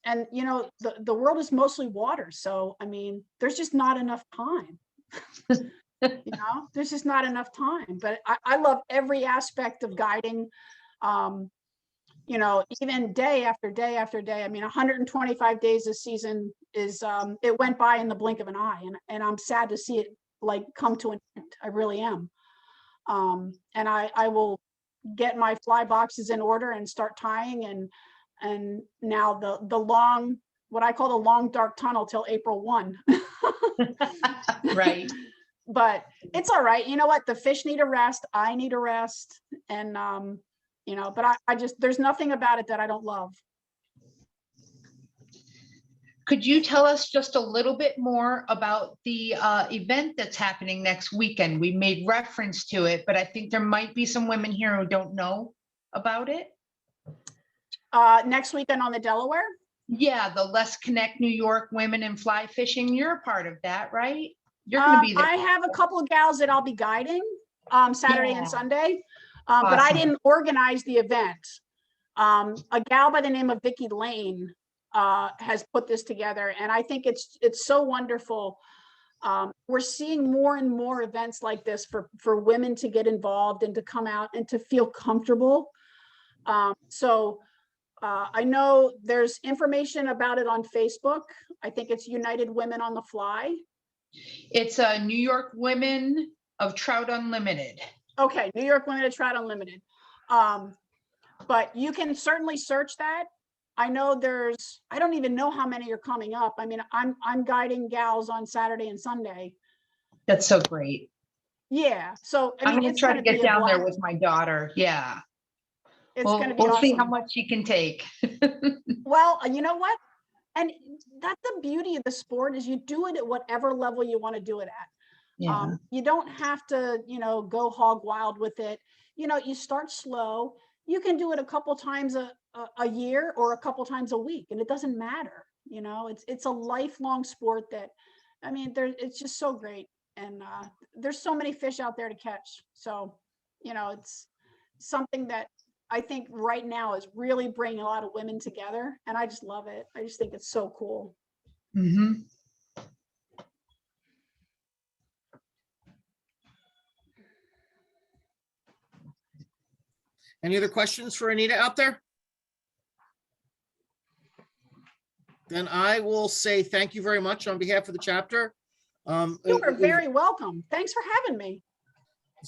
the world is mostly water, so I mean, there's just not enough time. There's just not enough time. But I love every aspect of guiding. Even day after day after day. I mean, 125 days this season is it went by in the blink of an eye, and I'm sad to see it like come to an end. I really am. And I will get my fly boxes in order and start tying, and now the long, what I call the long dark tunnel till April 1. Right. But it's all right. You know what? The fish need a rest. I need a rest. And, but I just, there's nothing about it that I don't love. Could you tell us just a little bit more about the event that's happening next weekend? We made reference to it, but I think there might be some women here who don't know about it. Next weekend on the Delaware? Yeah, the Let's Connect New York Women in Fly Fishing. You're a part of that, right? You're going to be there. I have a couple of gals that I'll be guiding Saturday and Sunday, but I Awesome. didn't organize the event. A gal by the name of Vicki Lane has put this together, and I think it's so wonderful. We're seeing more and more events like this for women to get involved and to come out and to feel comfortable. I know there's information about it on Facebook. I think it's United Women on the Fly. It's a New York Women of Trout Unlimited. Okay, New York Women of Trout Unlimited. But you can certainly search that. I know I don't even know how many are coming up. I mean, I'm guiding gals on Saturday and Sunday. That's so great. Yeah. So I I'm mean, going to it's try going to to get be a down there blast. with my daughter. Yeah. It's going to be We'll see how awesome. much she can take. Well, you know what? And that's the beauty of the sport, is you do it at whatever level you want to do it at. Yeah. You don't have to, go hog wild with it. You start slow. You can do it a couple times a year or a couple times a week, and it doesn't matter. It's a lifelong sport that, I mean, it's just so great. And there's so many fish out there to catch. So, it's something that I think right now is really bringing a lot of women together, and I just love it. I just think it's so cool. Mm-hmm. Any other questions for Anita out there? Then I will say thank you very much on behalf of the chapter. You are very welcome. Thanks for having me.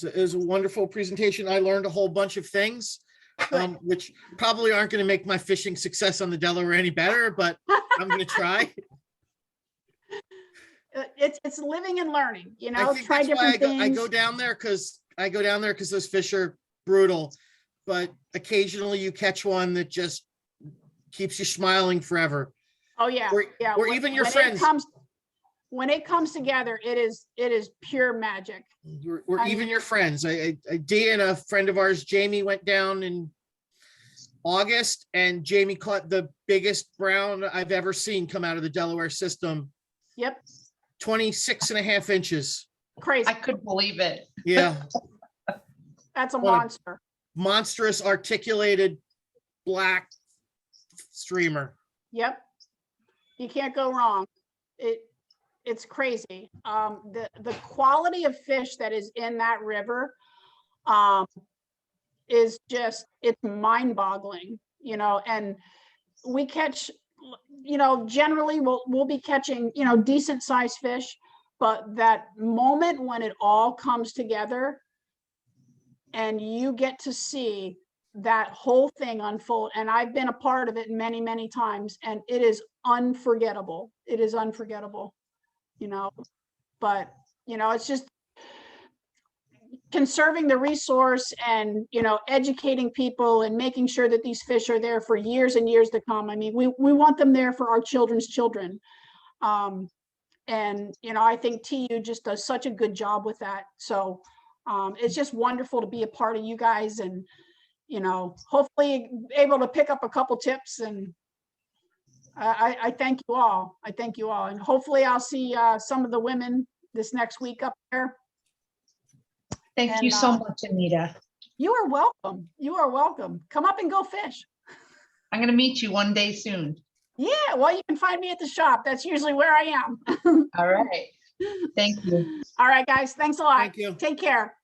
It was a wonderful presentation. I learned a whole bunch of things, which probably aren't going to make my fishing success on the Delaware any better, but I'm going to try. It's living and learning, I think try that's why different things. I go down there because those fish are brutal, but occasionally you catch one that just keeps you smiling forever. Oh yeah, yeah. Or even your when friends. When it comes together, it is pure magic. Or even your friends. Dee and a friend of ours, Jamie, went down in August, and Jamie caught the biggest brown I've ever seen come out of the Delaware system. Yep. 26.5 inches. Crazy. I couldn't believe it. Yeah. That's a What a monster. Monstrous articulated black streamer. Yep. You can't go wrong. It's crazy. The quality of fish that is in that river is just, it's mind-boggling, and we catch, generally we'll be catching, decent sized fish, but that moment when it all comes together and you get to see that whole thing unfold, and I've been a part of it many, many times, and it is unforgettable. It is unforgettable, but it's just conserving the resource and, educating people and making sure that these fish are there for years and years to come. I mean, we want them there for our children's children. And, I think TU just does such a good job with that. So It's just wonderful to be a part of you guys and, hopefully able to pick up a couple tips, and I thank you all. I thank you all. And hopefully I'll see some of the women this next week up there. Thank you And, so much, Anita. You are welcome. You are welcome. Come up and go fish. I'm going to meet you one day soon. Yeah, well, you can find me at the shop. That's usually where I am. All right. Thank you. All right, guys. Thanks a lot. Thank you. Take care.